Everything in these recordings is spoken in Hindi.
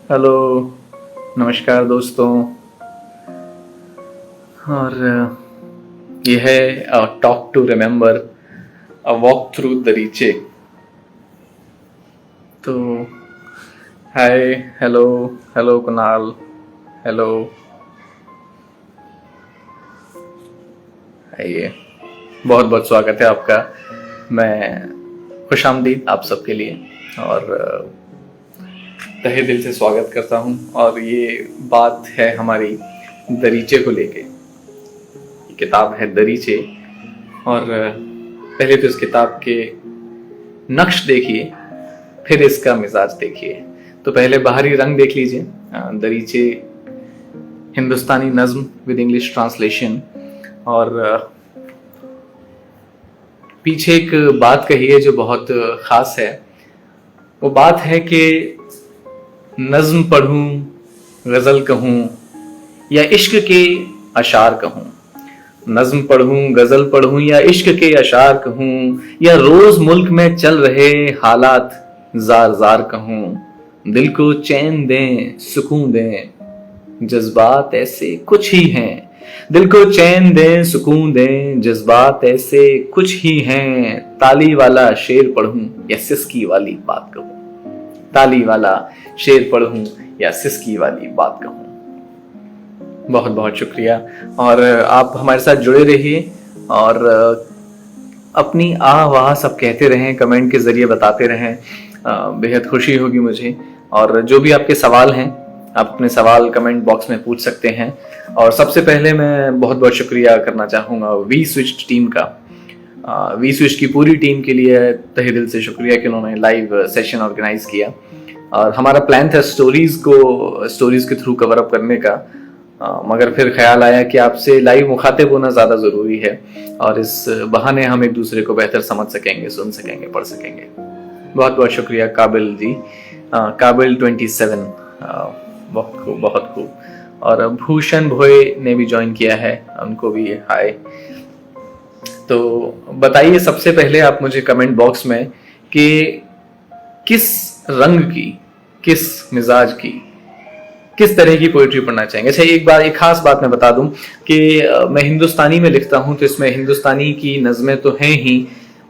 हेलो, नमस्कार दोस्तों। और यह है talk to remember, a walk through Dariche. तो hi, hello, hello Kunal, hello, आइए। बहुत बहुत स्वागत है आपका। मैं खुशामदीद आप सबके लिए और तहे दिल से स्वागत करता हूँ। और ये बात है हमारी दरीचे को लेके। ये किताब है दरीचे। और पहले तो इस किताब के नक्श देखिए, फिर इसका मिजाज देखिए। तो पहले बाहरी रंग देख लीजिए। दरीचे हिंदुस्तानी नज्म विद इंग्लिश ट्रांसलेशन। और पीछे एक बात कही है जो बहुत खास है। वो बात है कि नज्म पढ़ूं, गजल कहूं या इश्क के अशार कहूं। नज्म पढ़ूं, गजल पढ़ूं या इश्क के अशार कहूं, या रोज मुल्क में चल रहे हालात जार जार कहूं। दिल को चैन दें, सुकून दें, जज्बात ऐसे कुछ ही हैं। दिल को चैन दें, सुकून दें, जज्बात ऐसे कुछ ही हैं। ताली वाला शेर पढ़ूं या सिसकी वाली बात कहूं। ताली वाला शेर पढ़ूं या सिसकी वाली बात कहूं। बहुत बहुत शुक्रिया। और आप हमारे साथ जुड़े रहिए और अपनी आह वाह सब कहते रहें, कमेंट के जरिए बताते रहें। बेहद खुशी होगी मुझे। और जो भी आपके सवाल हैं, आप अपने सवाल कमेंट बॉक्स में पूछ सकते हैं। और सबसे पहले मैं बहुत बहुत शुक्रिया करना चाहूँगा वी स्विच टीम का। वी स्विच की पूरी टीम के लिए तहे दिल से शुक्रिया कि उन्होंने लाइव सेशन ऑर्गेनाइज किया। और हमारा प्लान था स्टोरीज के थ्रू कवर अप करने का, मगर फिर ख्याल आया कि आपसे लाइव मुखातिब होना ज़्यादा ज़रूरी है और इस बहाने हम एक दूसरे को बेहतर समझ सकेंगे, सुन सकेंगे, पढ़ सकेंगे। बहुत बहुत शुक्रिया काबिल जी, काबिल 27, बहुत खूब, बहुत खूब। और भूषण भोए ने भी ज्वाइन किया है, उनको भी हाय। तो बताइए सबसे पहले आप मुझे कमेंट बॉक्स में कि किस रंग की, किस मिजाज की, किस तरह की पोइट्री पढ़ना चाहेंगे। अच्छा, एक खास बात मैं बता दूं कि मैं हिंदुस्तानी में लिखता हूं, तो इसमें हिंदुस्तानी की नज़में तो हैं ही,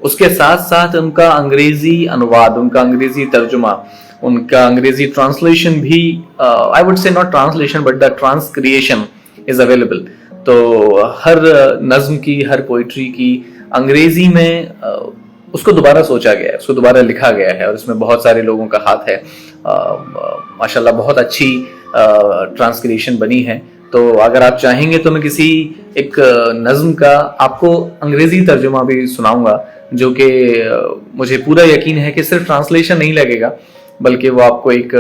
उसके साथ साथ उनका अंग्रेजी अनुवाद, उनका अंग्रेजी तर्जुमा, उनका अंग्रेजी ट्रांसलेशन भी, I would say not translation but the transcreation is available. तो हर नज्म की, हर पोइट्री की अंग्रेजी में उसको दोबारा सोचा गया है, उसको दोबारा लिखा गया है और इसमें बहुत सारे लोगों का हाथ है। माशाल्लाह बहुत अच्छी ट्रांसक्रिएशन बनी है। तो अगर आप चाहेंगे तो मैं किसी एक नज्म का आपको अंग्रेजी तर्जुमा भी सुनाऊंगा, जो कि मुझे पूरा यकीन है कि सिर्फ ट्रांसलेशन नहीं लगेगा, बल्कि वो आपको एक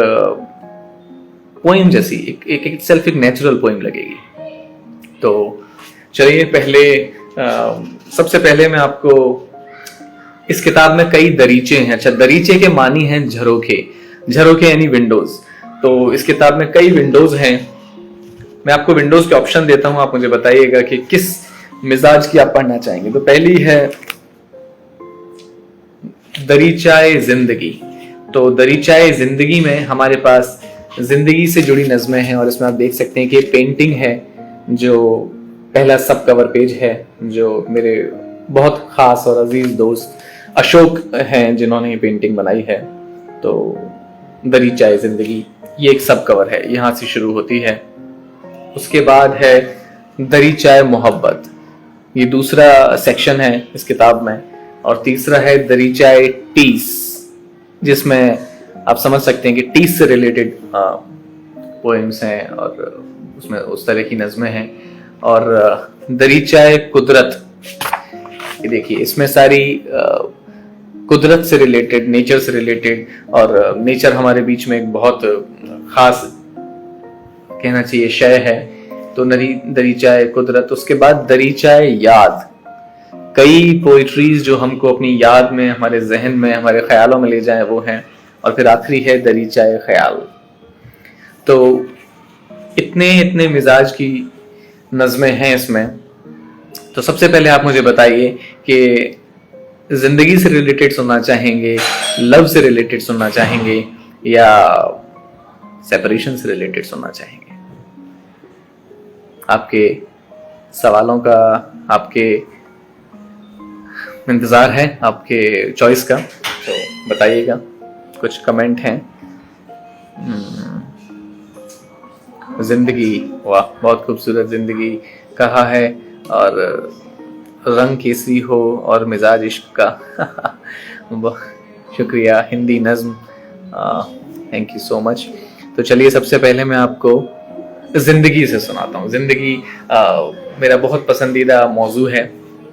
पोइम जैसी, एक सेल्फ एक नेचुरल पोइम लगेगी। तो चलिए सबसे पहले मैं आपको, इस किताब में कई दरीचे हैं। अच्छा, दरीचे के मानी हैं झरोखे, झरोखे यानी विंडोज। तो इस किताब में कई विंडोज हैं। मैं आपको विंडोज के ऑप्शन देता हूं, आप मुझे बताइएगा कि किस मिजाज की आप पढ़ना चाहेंगे। तो पहली है दरीचाए जिंदगी। तो दरीचाए जिंदगी में हमारे पास जिंदगी से जुड़ी नज़में हैं और इसमें आप देख सकते हैं कि पेंटिंग है, जो पहला सब कवर पेज है, जो मेरे बहुत खास और अजीज दोस्त अशोक हैं जिन्होंने ये पेंटिंग बनाई है। तो दरीचाए जिंदगी ये एक सब कवर है, यहां से शुरू होती है। उसके बाद है दरीचाए मोहब्बत, ये दूसरा सेक्शन है इस किताब में। और तीसरा है दरीचाए टीस, जिसमें आप समझ सकते हैं कि टीस से रिलेटेड पोएम्स हैं और उसमें उस तरह की नज़में हैं। और दरीचाए कुदरत, ये देखिए इसमें सारी कुदरत से रिलेटेड, नेचर से रिलेटेड, और नेचर हमारे बीच में एक बहुत खास कहना चाहिए शय है। तो दरीचाए कुदरत। उसके बाद दरीचाए याद, कई पोइट्रीज जो हमको अपनी याद में, हमारे जहन में, हमारे ख्यालों में ले जाए वो हैं। और फिर आखिरी है दरीचाए ख्याल। तो इतने मिजाज की नज़में हैं इसमें। तो सबसे पहले आप मुझे बताइए कि जिंदगी से रिलेटेड सुनना चाहेंगे, लव से रिलेटेड सुनना चाहेंगे, या सेपरेशन से रिलेटेड सुनना चाहेंगे? आपके सवालों का, आपके इंतज़ार है, आपके चॉइस का, तो बताइएगा। कुछ कमेंट हैं। जिंदगी, वाह बहुत खूबसूरत जिंदगी कहा है, और रंग केसरी हो और मिजाज इश्क का। शुक्रिया। हिंदी नज्म, थैंक यू सो मच। तो चलिए सबसे पहले मैं आपको जिंदगी से सुनाता हूँ। जिंदगी मेरा बहुत पसंदीदा मौजू है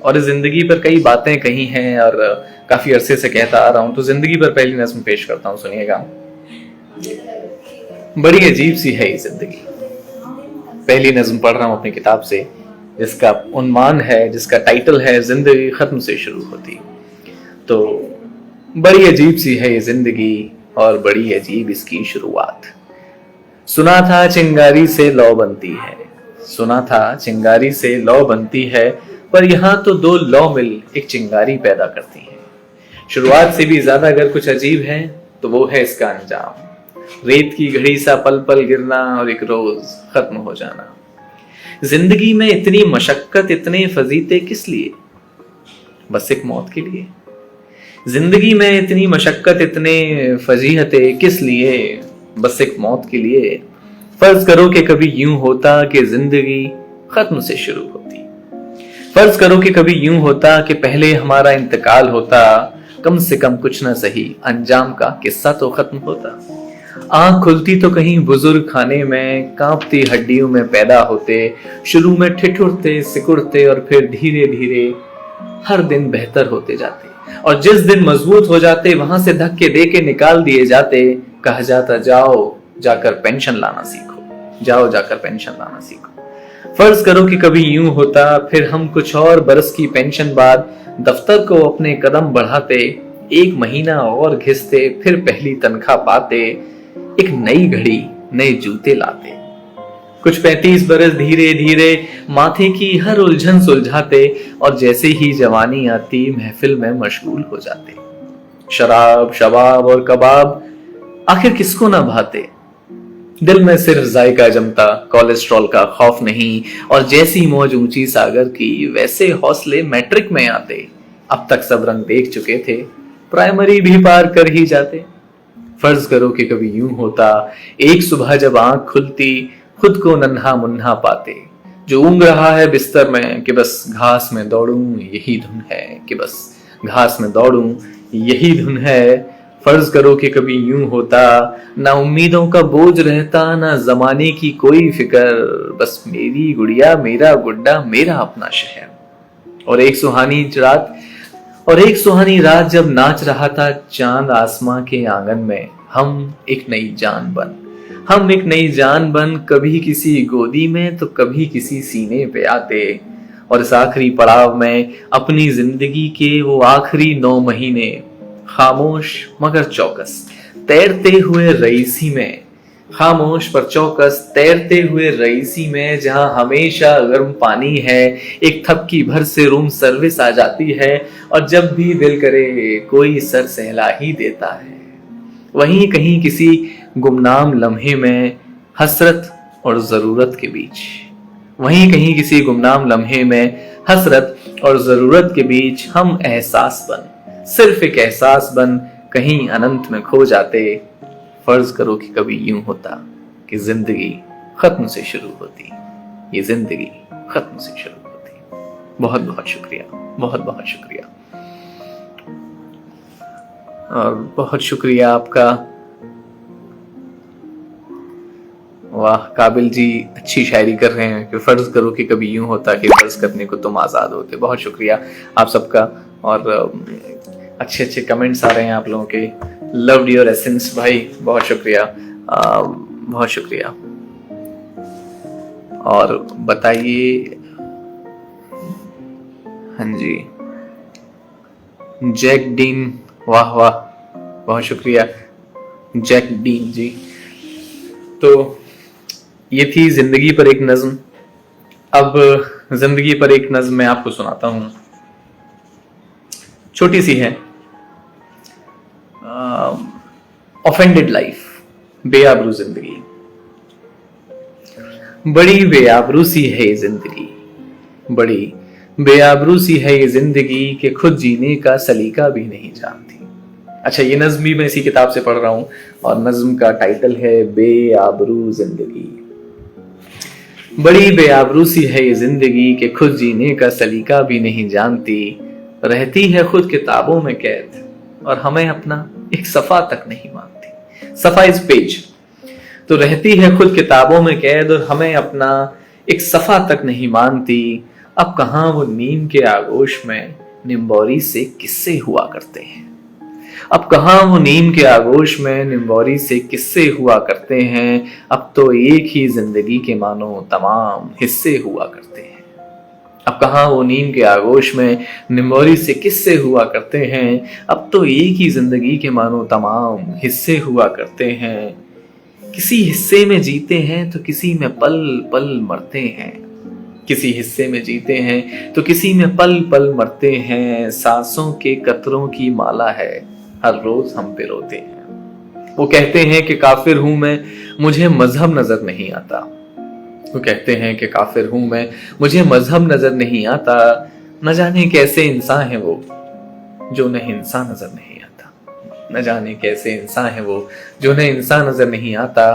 और इस जिंदगी पर कई बातें कही हैं और काफी अरसे से कहता आ रहा हूँ। तो जिंदगी पर पहली नज्म पेश करता हूँ, सुनिएगा। बड़ी अजीब सी है ये जिंदगी। पहली नज्म पढ़ रहा हूँ अपनी किताब से, जिसका उन्मान है, जिसका टाइटल है जिंदगी खत्म से शुरू होती। तो बड़ी अजीब सी है ये जिंदगी और बड़ी अजीब इसकी शुरुआत। सुना था चिंगारी से लौ बनती है, सुना था चिंगारी से लौ बनती है, पर यहाँ तो दो लौ मिल एक चिंगारी पैदा करती है। शुरुआत से भी ज्यादा अगर कुछ अजीब है तो वो है इसका अंजाम। रेत की घड़ी सा पल पल गिरना और एक रोज खत्म हो जाना। जिंदगी में इतनी मशक्कत, इतने फजीते किस लिए? बस एक मौत के लिए। जिंदगी में इतनी मशक्कत, इतने फजीहते किस लिए? बस एक मौत के लिए। फर्ज करो कि कभी यूं होता कि जिंदगी खत्म से शुरू होती। फर्ज करो कि कभी यूं होता कि पहले हमारा इंतकाल होता, कम से कम कुछ ना सही अंजाम का किस्सा तो खत्म होता। आंख खुलती तो कहीं बुजुर्ग खाने में कांपती हड्डियों में पैदा होते, शुरू में ठिठुरते सिकुड़ते और फिर धीरे धीरे हर दिन बेहतर होते जाते, और जिस दिन मजबूत हो जाते वहां से धक्के दे के निकाल दिए जाते। कहा जाता जाओ जाकर पेंशन लाना सीखो, जाओ जाकर पेंशन लाना सीखो। फर्ज करो कि कभी यूं होता, फिर हम कुछ और बरस की पेंशन बाद दफ्तर को अपने कदम बढ़ाते, एक महीना और घिसते, फिर पहली तनख्वाह पाते, एक नई घड़ी नए जूते लाते। कुछ 35 बरस धीरे धीरे माथे की हर उलझन सुलझाते, और जैसे ही जवानी आती महफिल में मशगूल हो जाते। शराब शबाब और कबाब आखिर किसको ना भाते। दिल में सिर्फ जायका जमता, कोलेस्ट्रॉल का खौफ नहीं, और जैसी मौज ऊंची सागर की वैसे हौसले मैट्रिक में आते। अब तक सब रंग देख चुके थे, प्राइमरी भी पार कर ही जाते। फर्ज करो कि कभी यूं होता, एक सुबह जब आंख खुलती खुद को नन्हा मुन्हा पाते, जो ऊँग रहा है बिस्तर में कि बस घास में दौड़ूं यही धुन है, कि बस घास में दौड़ूं यही धुन है। फर्ज करो कि कभी यूं होता, ना उम्मीदों का बोझ रहता, ना जमाने की कोई फिक्र, बस मेरी गुड़िया मेरा गुड्डा मेरा अपना शहर। और एक सुहानी रात जब नाच रहा था चांद आसमां के आंगन में, हम एक नई जान बन कभी किसी गोदी में तो कभी किसी सीने पे आते। और इस आखिरी पड़ाव में अपनी जिंदगी के वो आखिरी 9 महीने खामोश मगर चौकस तैरते हुए रईसी में, खामोश पर चौकस तैरते हुए रईसी में, जहां हमेशा गर्म पानी है, एक थपकी भर से रूम सर्विस आ जाती है, और जब भी दिल करे कोई सर सहला ही देता है। वहीं कहीं किसी गुमनाम लम्हे में हसरत और जरूरत के बीच, वहीं कहीं किसी गुमनाम लम्हे में हसरत और जरूरत के बीच हम एहसास बन, सिर्फ एक एहसास बन कहीं अनंत में खो जाते। फर्ज करो कि कभी यूं होता कि जिंदगी खत्म से शुरू होती, ये जिंदगी खत्म से शुरू होती। बहुत बहुत शुक्रिया, बहुत बहुत शुक्रिया, और बहुत शुक्रिया आपका। वाह, काबिल जी अच्छी शायरी कर रहे हैं कि फर्ज करो कि कभी यूं होता कि फर्ज करने को तुम आजाद होते। बहुत शुक्रिया आप सबका, और अच्छे अच्छे कमेंट्स आ रहे हैं आप लोगों के। लव्ड योर एसेंस भाई, बहुत शुक्रिया, बहुत शुक्रिया। और बताइए, हाँ जी, जैक डीन, वाह वाह, बहुत शुक्रिया जैक डीन जी। तो ये थी जिंदगी पर एक नज्म। अब जिंदगी पर एक नज्म मैं आपको सुनाता हूं, छोटी सी है। ऑफेंडेड लाइफ, बेआबरू जिंदगी। बड़ी बेआबरू सी है ये जिंदगी, बड़ी बेआबरू सी है ये जिंदगी कि खुद जीने का सलीका भी नहीं जानती। अच्छा, ये नज्म भी मैं इसी किताब से पढ़ रहा हूं और नज्म का टाइटल है बेआबरू जिंदगी। बड़ी बेआबरू सी है ये जिंदगी कि खुद जीने का सलीका भी नहीं जानती, रहती है खुद किताबों में कैद और हमें अपना एक सफा तक नहीं मानती। सफा इज पेज। तो रहती है खुद किताबों में कैद और हमें अपना एक सफा तक नहीं मानती। अब कहां वो नीम के आगोश में निम्बोरी से किस्से हुआ करते हैं। अब कहां वो नीम के आगोश में निम्बोरी से किस्से हुआ करते हैं। अब तो एक ही जिंदगी के मानो तमाम हिस्से हुआ करते हैं। अब कहां वो नीम के आगोश में निम्बोरी से किस्से हुआ करते हैं। अब तो एक ही जिंदगी के मानो तमाम हिस्से हुआ करते हैं। किसी हिस्से में जीते हैं तो किसी में पल पल मरते हैं। किसी हिस्से में जीते हैं तो किसी में पल पल मरते हैं। सांसों के कतरों की माला है, हर रोज हम पे रोते हैं। वो कहते हैं कि काफिर हूं मैं, मुझे मजहब नजर नहीं आता। वो कहते हैं कि काफिर हूं मैं, मुझे मजहब नजर नहीं आता। न जाने कैसे इंसान है वो जो उन्हें इंसान नजर नहीं आता। न जाने कैसे इंसान है वो जो उन्हें इंसान नजर नहीं आता।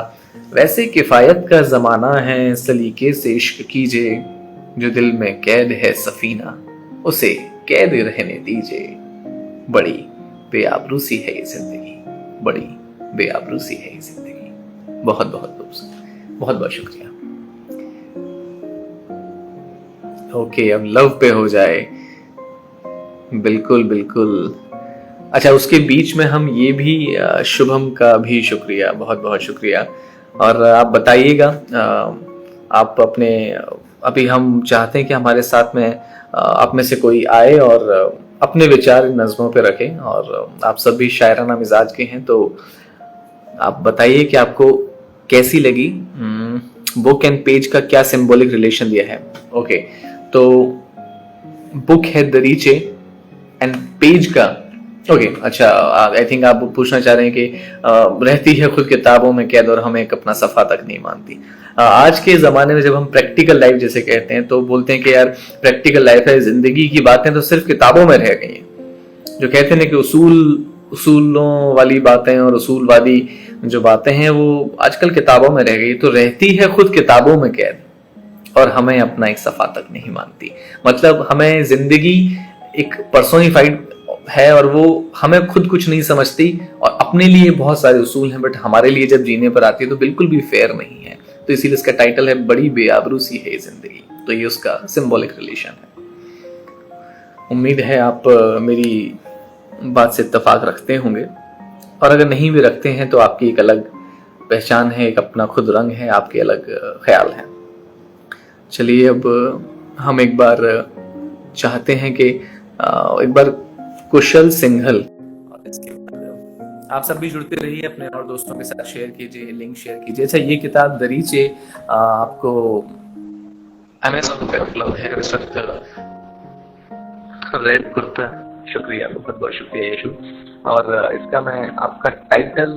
वैसे किफायत का जमाना है, सलीके से इश्क कीजिए। जो दिल में कैद है सफीना, उसे कैद रहने दीजिए। बड़ी बेआबरू सी है ये जिंदगी, बड़ी बेआबरू सी है ये जिंदगी। बहुत बहुत बहुत बहुत शुक्रिया। ओके, अब लव पे हो जाए। बिल्कुल बिल्कुल। अच्छा, उसके बीच में हम ये भी शुभम का भी शुक्रिया, बहुत बहुत शुक्रिया। और आप बताइएगा, आप अपने, अभी हम चाहते हैं कि हमारे साथ में आप में से कोई आए और अपने विचार नज़्मों पे रखें। और आप सब भी शायराना मिजाज के हैं, तो आप बताइए कि आपको कैसी लगी। बुक एंड पेज का क्या सिंबॉलिक रिलेशन दिया है। ओके, तो बुक है दरीचे एंड पेज का, ओके अच्छा, आई थिंक आप पूछना चाह रहे हैं कि रहती है खुद किताबों में कैद और हमें एक अपना सफा तक नहीं मानती। आज के ज़माने में जब हम प्रैक्टिकल लाइफ जैसे कहते हैं तो बोलते हैं कि यार प्रैक्टिकल लाइफ है, जिंदगी की बातें तो सिर्फ किताबों में रह गई हैं। जो कहते हैं ना कि उसूलों वाली बातें और उसूलवादी जो बातें हैं वो आजकल किताबों में रह गई। तो रहती है खुद किताबों में कैद और हमें अपना एक सफा तक नहीं मानती। मतलब हमें जिंदगी एक पर्सोनिफाइड है और वो हमें खुद कुछ नहीं समझती और अपने लिए बहुत सारे उसूल हैं, बट हमारे लिए जब जीने पर आती है तो बिल्कुल भी फेयर नहीं है। तो इसीलिए इसका टाइटल है बड़ी बेआबरू सी है जिंदगी। तो ये उसका सिंबॉलिक रिलेशन है। उम्मीद है आप मेरी बात से इत्तेफाक रखते होंगे, और अगर नहीं भी रखते हैं तो आपकी एक अलग पहचान है, एक अपना खुद रंग है, आपके अलग ख्याल है। चलिए, अब हम एक बार चाहते हैं कि एक बार कुशल सिंघल, और इसके बाद आप सब भी जुड़ते रहिए, अपने और दोस्तों के साथ शेयर कीजिए, लिंक शेयर कीजिए। अच्छा, ये किताब दरीचे आपको अमेज़न पे उपलब्ध है इस वक्त। रेड कुर्ता, शुक्रिया, बहुत बहुत शुक्रिया यशु। और इसका मैं आपका टाइटल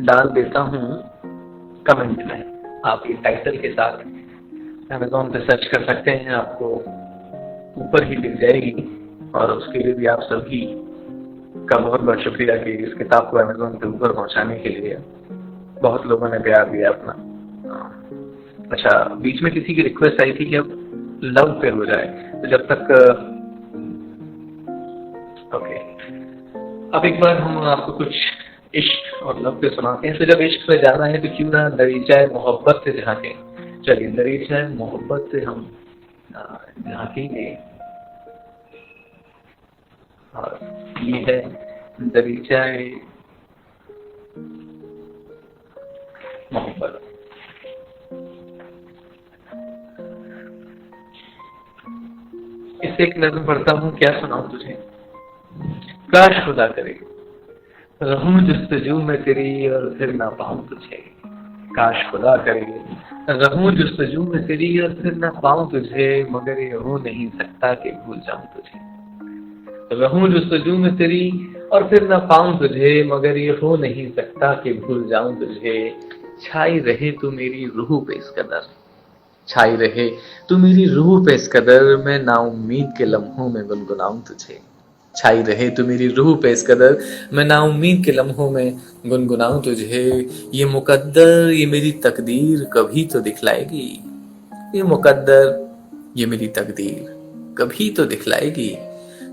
डाल देता हूँ कमेंट में। आप ये टाइटल के साथ अमेज़न पे सर्च कर सकते हैं, आपको ऊपर ही दिख जाएगी। और उसके लिए भी आप सभी का बहुत बहुत शुक्रिया कि इस किताब को अमेज़न के ऊपर पहुंचाने के लिए बहुत लोगों ने प्यार दिया अपना। अच्छा, बीच में किसी की रिक्वेस्ट आई थी कि अब लव पे हो जाए, तो जब तक ओके, अब एक बार हम आपको कुछ इश्क और लव पे सुनाते हैं। तो जब इश्क पे जाना है तो क्यों ना दरीचाए मोहब्बत से झांके। चलिए, दरीचाए मोहब्बत से हम झांकेंगे। और ये है दरीचाए मोहब्बत। इससे एक नज़्म पढ़ता हूँ, क्या सुनाऊं तुझे। काश खुदा करे रहूं जुस्तजू में तेरी और फिर ना पाऊं तुझे। काश खुदा करे रहूं जुस्तजू में तेरी और फिर ना पाऊं तुझे, मगर ये हो नहीं सकता कि भूल जाऊं तुझे। रहूं जुस्तजू में तेरी और फिर ना पाऊं तुझे, मगर ये हो नहीं सकता कि भूल जाऊं तुझे। छाई रहे तू मेरी रूह पे इस कदर, छाई रहे तू मेरी रूह पे इस कदर, मैं नाउम्मीद के लम्हों में गुनगुनाऊं तुझे। छाई रहे तू मेरी रूह पे इस कदर, मैं नाउम्मीद के लम्हों में गुनगुनाऊं तुझे। ये मुकद्दर ये मेरी तकदीर कभी तो दिखलाएगी, ये मुकद्दर ये मेरी तकदीर कभी तो दिखलाएगी।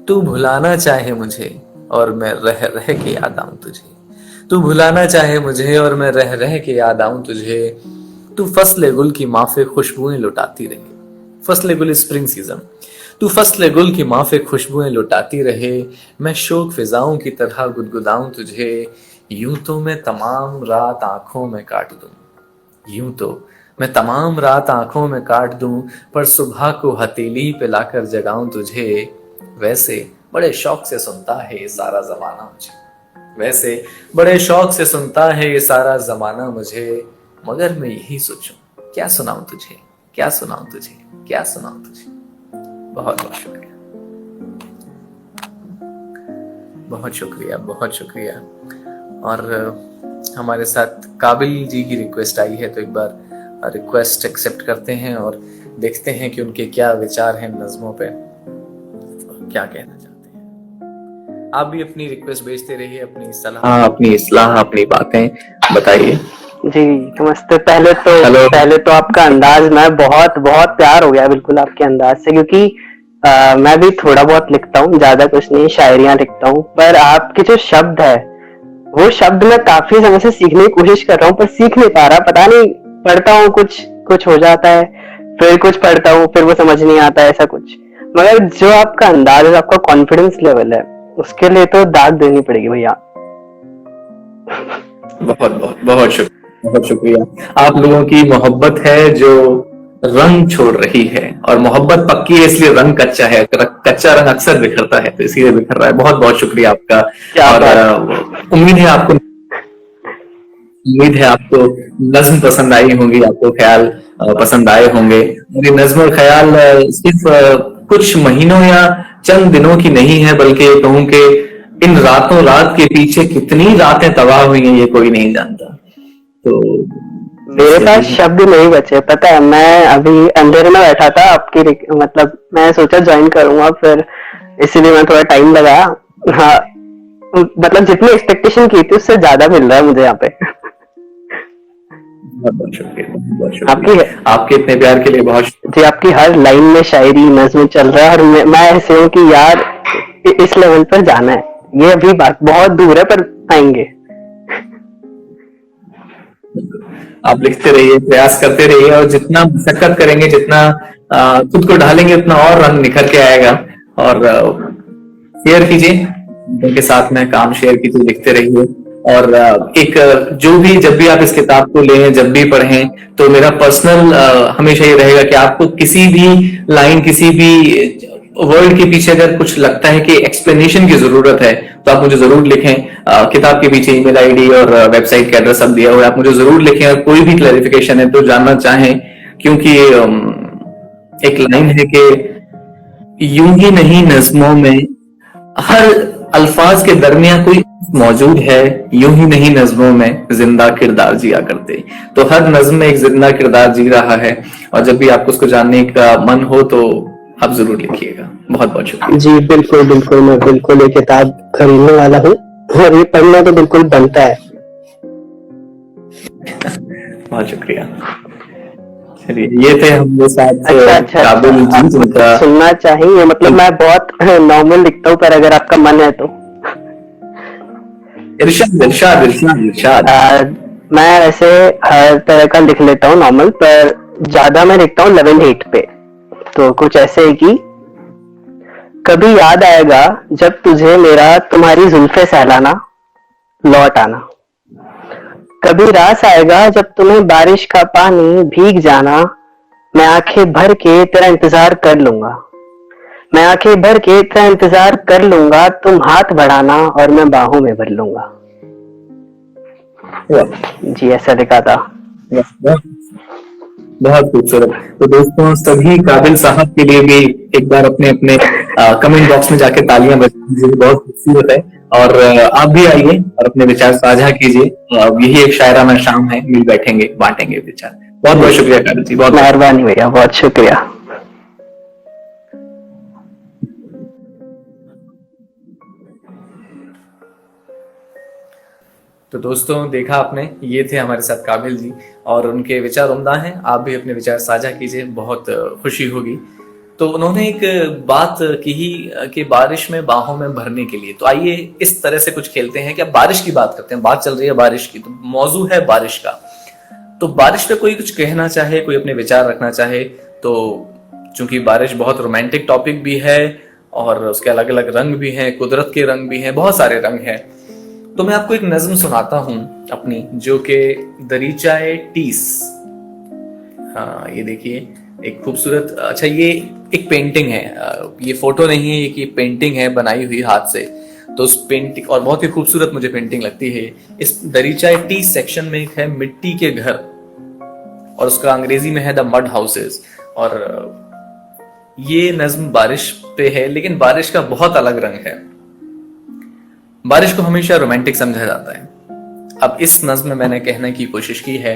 तू भुलाना चाहे मुझे और मैं रह रह के याद आऊं तुझे, तू भुलाना चाहे मुझे और मैं रह रह के याद आऊं तुझे। तू फसले गुल की माफे खुशबुएं लुटाती रहे, फसले गुल स्प्रिंग सीजन, तू फसले गुल की माफे खुशबुएं लुटाती रहे, मैं शोक फिजाओं की तरह गुदगुदाऊं तुझे। यूं तो मैं तमाम रात आंखों में काट दूं, यूं तो मैं तमाम रात आंखों में काट दूं, पर सुबह को हथेली पे लाकर जगाऊं तुझे। वैसे बड़े शौक से सुनता है ये सारा जमाना मुझे, वैसे बड़े शौक से सुनता है ये सारा जमाना मुझे, मगर मैं यही सोचूं क्या सुनाऊं तुझे, क्या सुनाऊं तुझे, क्या सुनाऊं तुझे। बहुत बहुत शुक्रिया, बहुत शुक्रिया, बहुत शुक्रिया। और हमारे साथ काबिल जी की रिक्वेस्ट आई है, तो एक बार रिक्वेस्ट एक्सेप्ट करते हैं और देखते हैं कि उनके क्या विचार हैं नज़्मों पे, क्या कहना चाहते हैं। आप भी अपनी रिक्वेस्ट भेजते रहिए, अपनी सलाह, अपनी इस्लाह, अपनी बातें बताइए। जी नमस्ते। पहले तो आपका अंदाज, मैं बहुत बहुत प्यार हो गया बिल्कुल आपके अंदाज से, क्योंकि मैं भी थोड़ा बहुत लिखता हूँ, ज्यादा कुछ नहीं, शायरियां लिखता हूँ, पर आपके जो शब्द है वो शब्द मैं काफी समय से सीखने की कोशिश कर रहा हूँ, पर सीख नहीं पा रहा। पता नहीं, पढ़ता हूँ कुछ कुछ हो जाता है, फिर कुछ पढ़ता हूँ फिर वो समझ नहीं आता, ऐसा कुछ। मगर जो आपका अंदाज है, आपका कॉन्फिडेंस लेवल है, उसके लिए तो दाद देनी पड़ेगी भैया। बहुत बहुत बहुत शुक्रिया, बहुत शुक्रिया। आप लोगों की मोहब्बत है जो रंग छोड़ रही है, और मोहब्बत पक्की है इसलिए रंग कच्चा है, कच्चा रंग अक्सर बिखरता है तो इसीलिए बिखर रहा है। बहुत बहुत शुक्रिया आपका। और उम्मीद है आपको नज्म पसंद आई होंगी, आपको ख्याल पसंद आए होंगे। मेरी नज्म और ख्याल सिर्फ कुछ महीनों या चंद दिनों की नहीं है, बल्कि कहूं कि इन रातों रात के पीछे कितनी रातें तबाह हुई हैं ये कोई नहीं जानता। तो मेरे पास शब्द नहीं बचे, पता है। मैं अभी अंधेरे में बैठा था, आपकी मतलब मैं सोचा ज्वाइन करूंगा, फिर इसीलिए मैं थोड़ा टाइम लगाया। हाँ, मतलब जितनी एक्सपेक्टेशन की थी उससे ज्यादा मिल रहा है मुझे यहाँ पे। बहुत शुक्रिया, आपके इतने प्यार के लिए बहुत शुक्रिया जी। आपकी हर लाइन में शायरी नज़्म चल रहा है, और मैं ऐसे हूँ कि यार इस लेवल पर जाना है। ये अभी बात बहुत दूर है, पर आएंगे। आप लिखते रहिए, प्रयास करते रहिए, और जितना मशक्कत करेंगे, जितना खुद को ढालेंगे, उतना और रंग निखर के आएगा। और शेयर कीजिए उनके साथ में, काम शेयर कीजिए, लिखते रहिए। और एक जो भी, जब भी आप इस किताब को लें, जब भी पढ़ें, तो मेरा पर्सनल हमेशा ये रहेगा कि आपको किसी भी लाइन, किसी भी वर्ड के पीछे अगर कुछ लगता है कि एक्सप्लेनेशन की जरूरत है, तो आप मुझे जरूर लिखें। किताब के पीछे ईमेल आईडी और वेबसाइट का एड्रेस सब दिया हुआ है, आप मुझे जरूर लिखें। और कोई भी क्लैरिफिकेशन है तो जानना चाहें, क्योंकि एक लाइन है कि यूं ही नहीं नज़्मों में हर अल्फाज के दरमियान कोई मौजूद है, यूं ही नहीं नज़्मों में जिंदा किरदार जिया करते। तो हर नज़्म में एक जिंदा किरदार जी रहा है, और जब भी आपको उसको जानने का मन हो तो आप जरूर लिखिएगा। बहुत बहुत शुक्रिया। जी बिल्कुल बिल्कुल, मैं बिल्कुल ये किताब खरीदने वाला हूँ, और ये पढ़ना तो बिल्कुल बनता है। बहुत शुक्रिया। चलिए, ये थे हमारे साथ काबिल जी, जिनका सुनना चाहिए। मतलब मैं बहुत नॉर्मल लिखता हूँ, पर अगर आपका मन है तो इरशाद इरशाद इरशाद इरशाद। मैं ऐसे हर तरह का लिख लेता हूँ नॉर्मल, पर ज्यादा मैं लिखता हूँ 11/8 पे। तो कुछ ऐसे है कि कभी याद आएगा जब तुझे मेरा तुम्हारी जुल्फे सहलाना लौट आना, कभी रास आएगा जब तुम्हें बारिश का पानी भीग जाना, मैं आंखें भर के तेरा इंतजार कर लूंगा, मैं आंखें भर के तेरा इंतजार कर लूंगा, तुम हाथ बढ़ाना और मैं बाहों में भर लूंगा। जी ऐसा लिखा था। बहुत खूबसूरत। तो दोस्तों, सभी काबिल साहब के लिए भी एक बार अपने अपने कमेंट बॉक्स में जाके तालियां बजाइए, बहुत खूबसूरत है। और आप भी आइए और अपने विचार साझा कीजिए। यही एक शायराना शाम है, मिल बैठेंगे, बांटेंगे विचार। बहुत बहुत शुक्रिया कादर जी, बहुत मेहरबानी भैया, बहुत शुक्रिया। तो दोस्तों, देखा आपने, ये थे हमारे साथ काबिल जी और उनके विचार उम्दा हैं। आप भी अपने विचार साझा कीजिए, बहुत खुशी होगी। तो उन्होंने एक बात की ही कि बारिश में बाहों में भरने के लिए। तो आइए इस तरह से कुछ खेलते हैं कि अब बारिश की बात करते हैं। बात चल रही है बारिश की, तो मौजू है बारिश का। तो बारिश पे कोई कुछ कहना चाहे, कोई अपने विचार रखना चाहे, तो चूंकि बारिश बहुत रोमांटिक टॉपिक भी है और उसके अलग अलग रंग भी हैं, कुदरत के रंग भी हैं, बहुत सारे रंग हैं। तो मैं आपको एक नज्म सुनाता हूं अपनी, जो कि दरीचाए टीस। हाँ, ये देखिए, एक खूबसूरत, अच्छा ये एक पेंटिंग है, ये फोटो नहीं है, ये पेंटिंग है बनाई हुई हाथ से। तो उस पेंटिंग, और बहुत ही खूबसूरत मुझे पेंटिंग लगती है। इस दरीचाए टी सेक्शन में एक है मिट्टी के घर, और उसका अंग्रेजी में है द मड हाउसेस। और ये नज्म बारिश पे है, लेकिन बारिश का बहुत अलग रंग है। बारिश को हमेशा रोमांटिक समझा जाता है। अब इस नज्म में मैंने कहने की कोशिश की है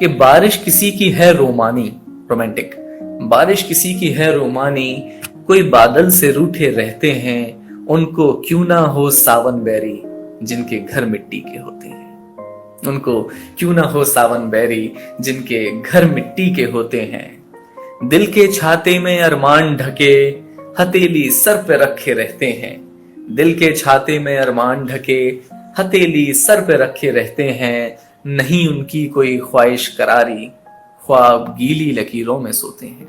कि बारिश किसी की है रोमानी, रोमांटिक। बारिश किसी की है रोमानी, कोई बादल से रूठे रहते हैं, उनको क्यों ना हो सावन बैरी, जिनके घर मिट्टी के होते हैं। उनको क्यों ना हो सावन बैरी, जिनके घर मिट्टी के होते हैं। दिल के छाते में अरमान ढके, हथेली सर पे रखे रहते हैं। दिल के छाते में अरमान ढके, हथेली सर पे रखे रहते हैं। नहीं उनकी कोई ख्वाहिश करारी, ख्वाब गीली लकीरों में सोते हैं।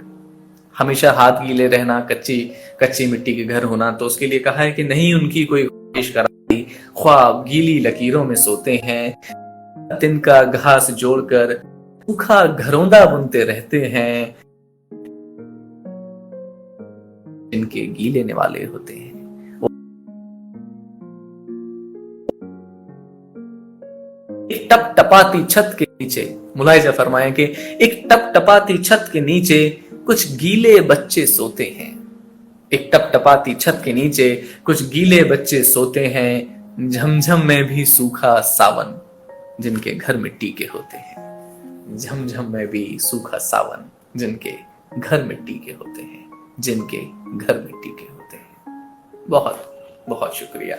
हमेशा हाथ गीले रहना, कच्ची कच्ची मिट्टी के घर होना, तो उसके लिए कहा है कि नहीं उनकी कोई ख्वाहिश करारी, ख्वाब गीली लकीरों में सोते हैं। तिनका घास जोड़कर सूखा घरौंदा बुनते रहते हैं, इनके गीले निवाले होते हैं। एक टप टपाती छत के नीचे, मुलाहिजा फरमाएं कि एक टप टपाती छत के नीचे कुछ गीले बच्चे सोते हैं। एक टप टपाती छत के नीचे कुछ गीले बच्चे सोते हैं। झमझम में भी सूखा सावन, जिनके घर मिट्टी के होते हैं। झमझम में भी सूखा सावन, जिनके घर मिट्टी के होते हैं, जिनके घर मिट्टी के होते हैं। बहुत बहुत शुक्रिया,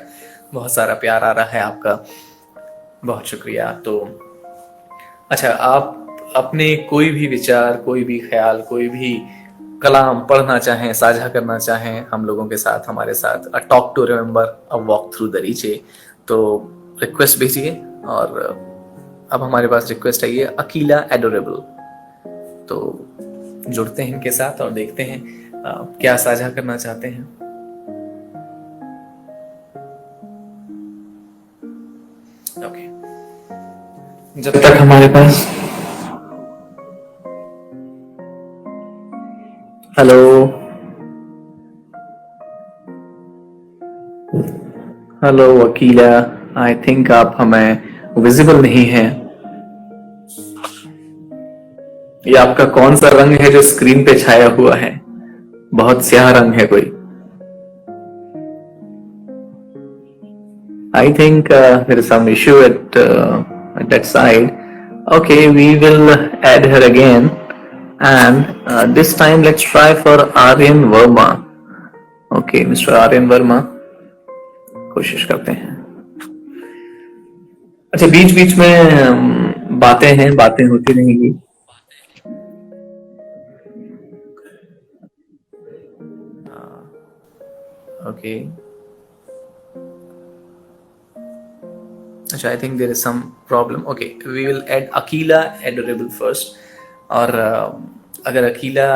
बहुत सारा प्यार आ रहा है आपका, बहुत शुक्रिया। तो अच्छा, आप अपने कोई भी विचार, कोई भी ख्याल, कोई भी कलाम पढ़ना चाहें, साझा करना चाहें हम लोगों के साथ, हमारे साथ, a talk to remember, a walk through Dariche, तो रिक्वेस्ट भेजिए। और अब हमारे पास रिक्वेस्ट आई है अकीला एडोरेबल, तो जुड़ते हैं इनके साथ और देखते हैं क्या साझा करना चाहते हैं। ओके, जब तक हमारे पास, hello hello Akila, I think आप हमें विजिबल नहीं हैं। ये आपका कौन सा रंग है जो स्क्रीन पे छाया हुआ है? बहुत स्याह रंग है कोई। I think there is some issue at that side. Okay, we will add her again, and this time let's try for Aryan Verma. Okay, Mr. Aryan Verma, कोशिश करते हैं। अच्छा, बीच बीच में बातें होती रहेंगी। ओके, अच्छा, I think there is some problem. Okay, we will add Akila adorable first. और अगर अकीला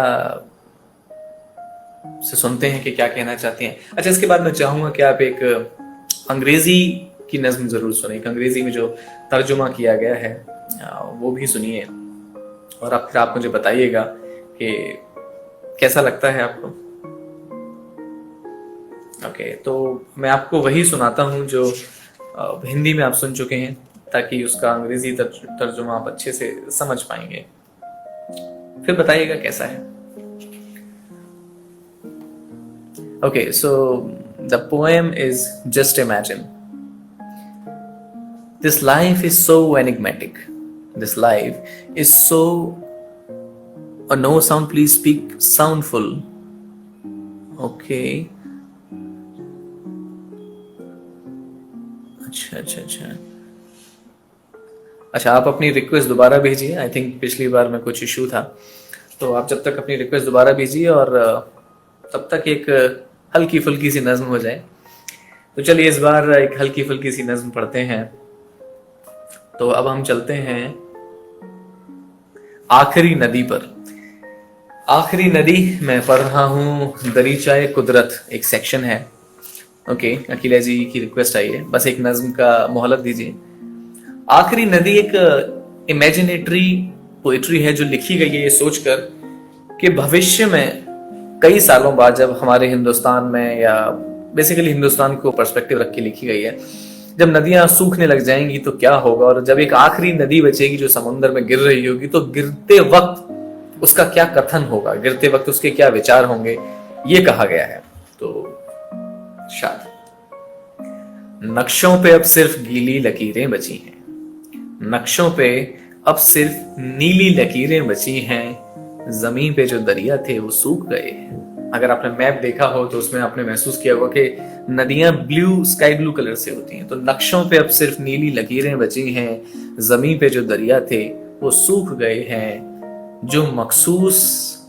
से सुनते हैं कि क्या कहना चाहती हैं। अच्छा, इसके बाद मैं चाहूंगा कि आप एक अंग्रेजी की नज्म जरूर सुने, एक अंग्रेजी में जो तर्जुमा किया गया है वो भी सुनिए, और फिर आप मुझे बताइएगा कि कैसा लगता है आपको। ओके, तो मैं आपको वही सुनाता हूं जो हिंदी में आप सुन चुके हैं, ताकि उसका अंग्रेजी तर्जुमा आप अच्छे से समझ पाएंगे। फिर बताइएगा कैसा है। Okay, so The poem is Just Imagine. This life is so enigmatic. This life is so. No sound, please speak soundful. Okay. अच्छा, आप अपनी रिक्वेस्ट दोबारा भेजिए. आई थिंक पिछली बार में कुछ इशू था, तो आप जब तक अपनी रिक्वेस्ट दोबारा भेजिए और तब तक एक हल्की फुल्की सी नज्म हो जाए. तो चलिए इस बार एक हल्की फुल्की सी नज्म पढ़ते हैं. तो अब हम चलते हैं आखिरी नदी पर. आखिरी नदी मैं पढ़ रहा हूं दरीचाए कुदरत, एक सेक्शन है. ओके, अकीला जी की रिक्वेस्ट आई है, बस एक नज्म का मोहलत दीजिए. आखिरी नदी एक इमेजिनेटरी पोएट्री है जो लिखी गई है ये सोचकर कि भविष्य में कई सालों बाद जब हमारे हिंदुस्तान में, या बेसिकली हिंदुस्तान को पर्सपेक्टिव रख के लिखी गई है, जब नदियां सूखने लग जाएंगी तो क्या होगा, और जब एक आखिरी नदी बचेगी जो समुद्र में गिर रही होगी तो गिरते वक्त उसका क्या कथन होगा, गिरते वक्त उसके क्या विचार होंगे, ये कहा गया है. तो शायद नक्शों पे अब सिर्फ गीली लकीरें बची हैं. नक्शों पे अब सिर्फ नीली लकीरें बची हैं. जमीन पे जो दरिया थे वो सूख गए हैं. अगर आपने मैप देखा हो तो उसमें आपने महसूस किया होगा कि नदियां ब्लू, स्काई ब्लू कलर से होती हैं. तो नक्शों पे अब सिर्फ नीली लकीरें बची हैं. जमीन पे जो दरिया थे वो सूख गए हैं. जो मखसूस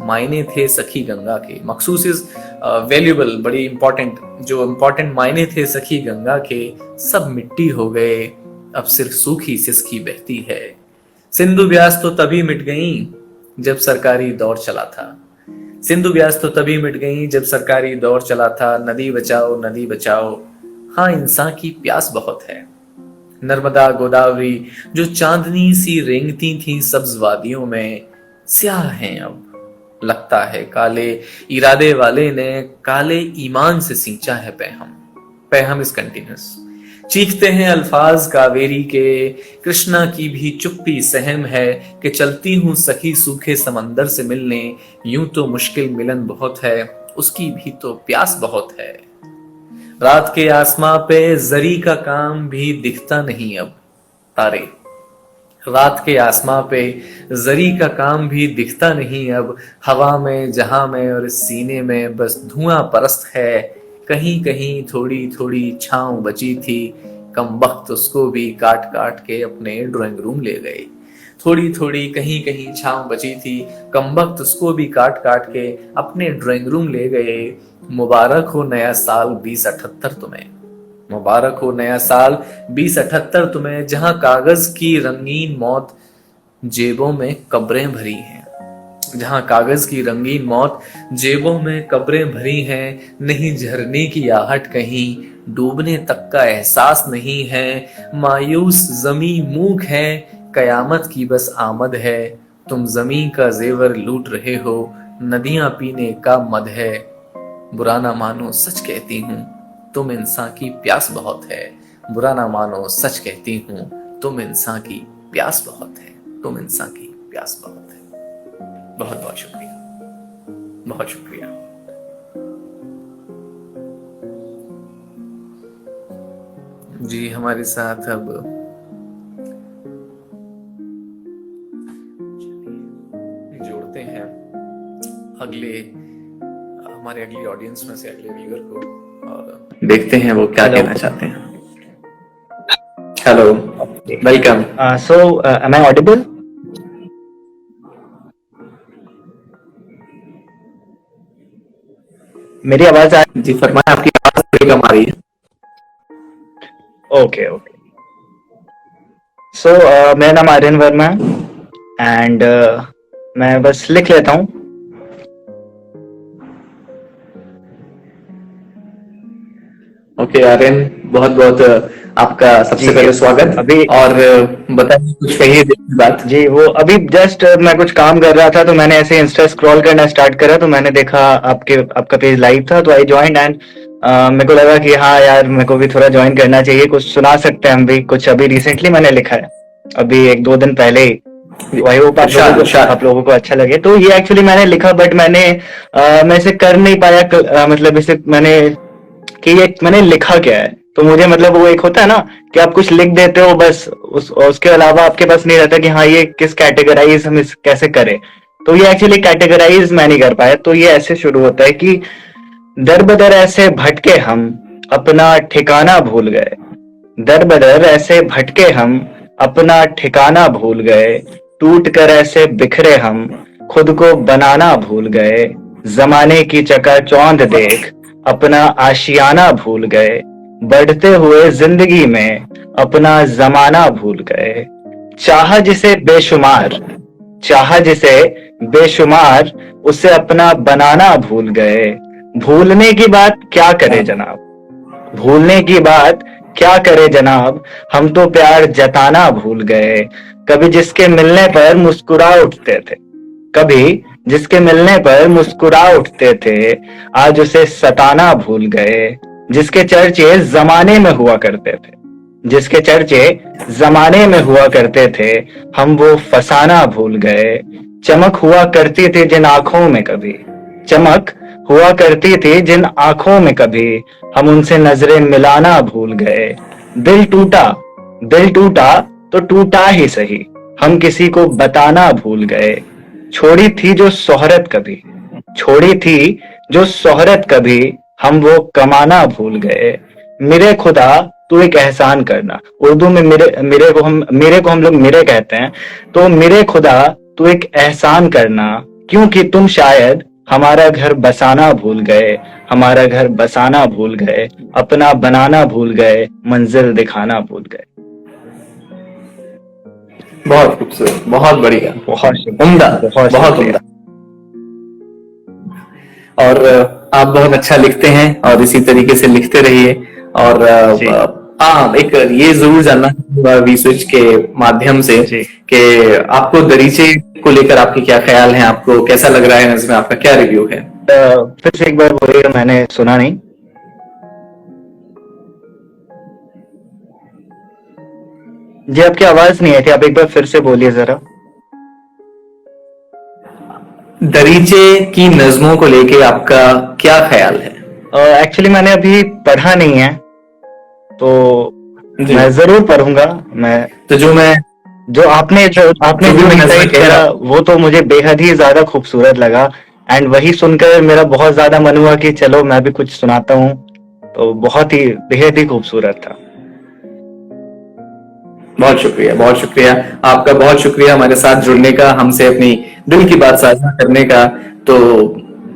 मायने थे सखी गंगा के, मखसूस इज वैल्यूबल, बड़ी इंपॉर्टेंट, जो इंपॉर्टेंट मायने थे सखी गंगा के, सब मिट्टी हो गए. अब सिर्फ सूखी सिसकी बहती है. सिंधु ब्यास तो तभी मिट गई जब सरकारी दौर चला था. सिंधु ब्यास तो तभी मिट गई जब सरकारी दौर चला था. नदी बचाओ नदी बचाओ, हाँ इंसान की प्यास बहुत है. नर्मदा गोदावरी जो चांदनी सी रेंगती थी सब्ज वादियों में, स्याह हैं अब. लगता है काले इरादे वाले ने काले ईमान से सींचा है पैहम. पैहम इज कंटिन्यूस. चीखते हैं अल्फाज कावेरी के, कृष्णा की भी चुप्पी सहम है कि चलती हूं सखी सूखे समंदर से मिलने. यूं तो मुश्किल मिलन बहुत है, उसकी भी तो प्यास बहुत है. रात के आसमां पे जरी का काम भी दिखता नहीं अब. तारे, रात के आसमां पे जरी का काम भी दिखता नहीं अब. हवा में, जहां में और इस सीने में बस धुआं परस्त है. कहीं कहीं थोड़ी थोड़ी छांव बची थी, कम वक्त उसको भी काट काट के अपने ड्राइंग रूम ले गए. थोड़ी थोड़ी कहीं कहीं छांव बची थी, कम वक्त उसको भी काट काट के अपने ड्राइंग रूम ले गए. मुबारक हो नया साल 2078 तुम्हें. मुबारक हो नया साल 2078 तुम्हें, जहां कागज की रंगीन मौत जेबों में कब्रें भरी हैं. जहां कागज की रंगीन मौत जेबों में कब्रें भरी हैं. नहीं झरने की आहट कहीं, डूबने तक का एहसास नहीं है. मायूस जमी मूक है, कयामत की बस आमद है. तुम जमीन का जेवर लूट रहे हो, नदियां पीने का मद है. बुरा ना मानो सच कहती हूँ, तुम इंसान की प्यास बहुत है. बुरा ना मानो सच कहती हूँ, तुम इंसान की प्यास बहुत है. तुम इंसान की प्यास बहुत है. बहुत बहुत शुक्रिया, बहुत शुक्रिया. जी हमारे साथ अब जोड़ते हैं हमारे अगली ऑडियंस में से अगले व्यूअर को, और देखते हैं वो क्या कहना चाहते हैं. Hello, welcome. So, am I audible? मेरी आवाज आ जी फरमाएं, आपकी आवाज थोड़ी कम आ रही है. ओके. सो मेरा नाम आर्यन वर्मा है एंड मैं बस लिख लेता हूँ. ओके आर्यन, बहुत बहुत आपका सबसे पहले स्वागत. अभी और बताइए, कुछ कहिए बात. जी, वो अभी जस्ट मैं कुछ काम कर रहा था तो मैंने ऐसे इंस्टा स्क्रॉल करना स्टार्ट करा तो मैंने देखा आपका पेज लाइव था, तो आई ज्वाइन एंड मेरे को लगा कि हाँ यार, मेरे को भी थोड़ा ज्वाइन करना चाहिए. कुछ सुना सकते हैं हम भी. कुछ अभी रिसेंटली मैंने लिखा है, अभी 1-2 दिन पहले ही. आई होप आप लोगों को अच्छा लगे. तो ये एक्चुअली मैंने लिखा, बट मैं इसे कर नहीं पाया. मतलब इसे मैंने कि ये मैंने लिखा क्या है। तो मुझे मतलब वो एक होता है ना कि आप कुछ लिख देते हो बस, उसके अलावा आपके पास नहीं रहता कि हाँ ये किस कैटेगराइज हम इस कैसे करें। तो ये एक्चुअली कैटेगराइज मैं नहीं कर पाया। तो ये ऐसे शुरू होता है कि दर बदर ऐसे भटके हम अपना ठिकाना भूल गए, दर बदर ऐसे भटके हम अपना ठिकाना भूल गए, टूट कर ऐसे बिखरे हम खुद को बनाना भूल गए, जमाने की चकाचौंध देख अपना आशियाना भूल गए, बढ़ते हुए जिंदगी में अपना जमाना भूल गए, चाहा जिसे बेशुमार, चाहा जिसे बेशुमार उसे अपना बनाना भूल गए, भूलने की बात क्या करे जनाब, भूलने की बात क्या करे जनाब, हम तो प्यार जताना भूल गए, कभी जिसके मिलने पर मुस्कुरा उठते थे, कभी जिसके मिलने पर मुस्कुरा उठते थे, आज उसे सताना भूल गए, जिसके चर्चे जमाने में हुआ करते थे, जिसके चर्चे जमाने में हुआ करते थे, हम वो फसाना भूल गए, चमक हुआ करती थी जिन आंखों में कभी, चमक हुआ करती थी जिन आंखों में कभी, हम उनसे नजरें मिलाना भूल गए, दिल टूटा, दिल टूटा तो टूटा ही सही, हम किसी को बताना भूल गए, छोड़ी थी जो शोहरत कभी, छोड़ी थी जो शोहरत कभी, हम वो कमाना भूल गए, मेरे खुदा तू एक एहसान करना, उर्दू में मेरे को हम लोग मेरे कहते हैं, तो मेरे खुदा तू एक एहसान करना, क्योंकि तुम शायद हमारा घर बसाना भूल गए, हमारा घर बसाना भूल गए, अपना बनाना भूल गए, मंजिल दिखाना भूल गए। बहुत खूबसूरत, बहुत बढ़िया, बहुत उम्दा, बहुत उम्दा। और आप बहुत अच्छा लिखते हैं और इसी तरीके से लिखते रहिए। और एक ये जरूर जानना वी स्विच के माध्यम से कि आपको दरीचे को लेकर आपके क्या ख्याल हैं, आपको कैसा लग रहा है, इसमें आपका क्या रिव्यू है? फिर से एक बार बोलिए, मैंने सुना नहीं। जी आपकी आवाज नहीं आई थी, आप एक बार फिर से बोलिए जरा। दरीचे की नज्मों को लेके आपका क्या ख्याल है? एक्चुअली मैंने अभी पढ़ा नहीं है, तो मैं जरूर पढ़ूंगा। मैं तो जो आपने जो डिसाइड किया वो तो मुझे बेहद ही ज्यादा खूबसूरत लगा, एंड वही सुनकर मेरा बहुत ज्यादा मन हुआ कि चलो मैं भी कुछ सुनाता हूँ। तो बहुत ही बेहद ही खूबसूरत था। बहुत शुक्रिया, बहुत शुक्रिया आपका, बहुत शुक्रिया हमारे साथ जुड़ने का, हमसे अपनी दिल की बात साझा करने का। तो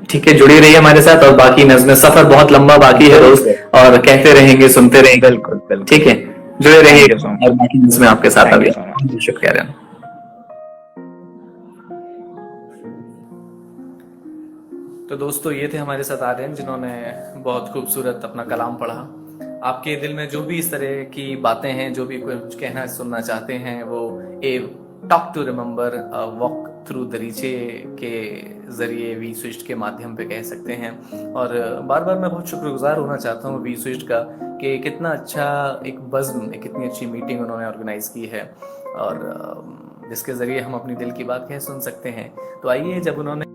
ठीक है, जुड़ी रहिए हमारे साथ, और बाकी नज़्में, सफर बहुत लंबा बाकी है दोस्त, और कहते रहेंगे, सुनते रहेंगे। बिल्कुल, ठीक है, जुड़े रहिए और बाकी नज़्में आपके साथ आ गई। शुक्रिया। तो दोस्तों, ये थे हमारे साथ आर्यन, जिन्होंने बहुत खूबसूरत अपना कलाम पढ़ा। आपके दिल में जो भी इस तरह की बातें हैं, जो भी कुछ कहना सुनना चाहते हैं, वो a talk to remember walk through Dariche के जरिए वी स्विच के माध्यम पे कह सकते हैं। और बार बार मैं बहुत शुक्रगुजार होना चाहता हूँ वी स्विच का कि कितना अच्छा एक बज़्म, एक कितनी अच्छी मीटिंग उन्होंने ऑर्गेनाइज की है, और जिसके जरिए हम अपनी दिल की बात कह सुन सकते हैं। तो आइए, जब उन्होंने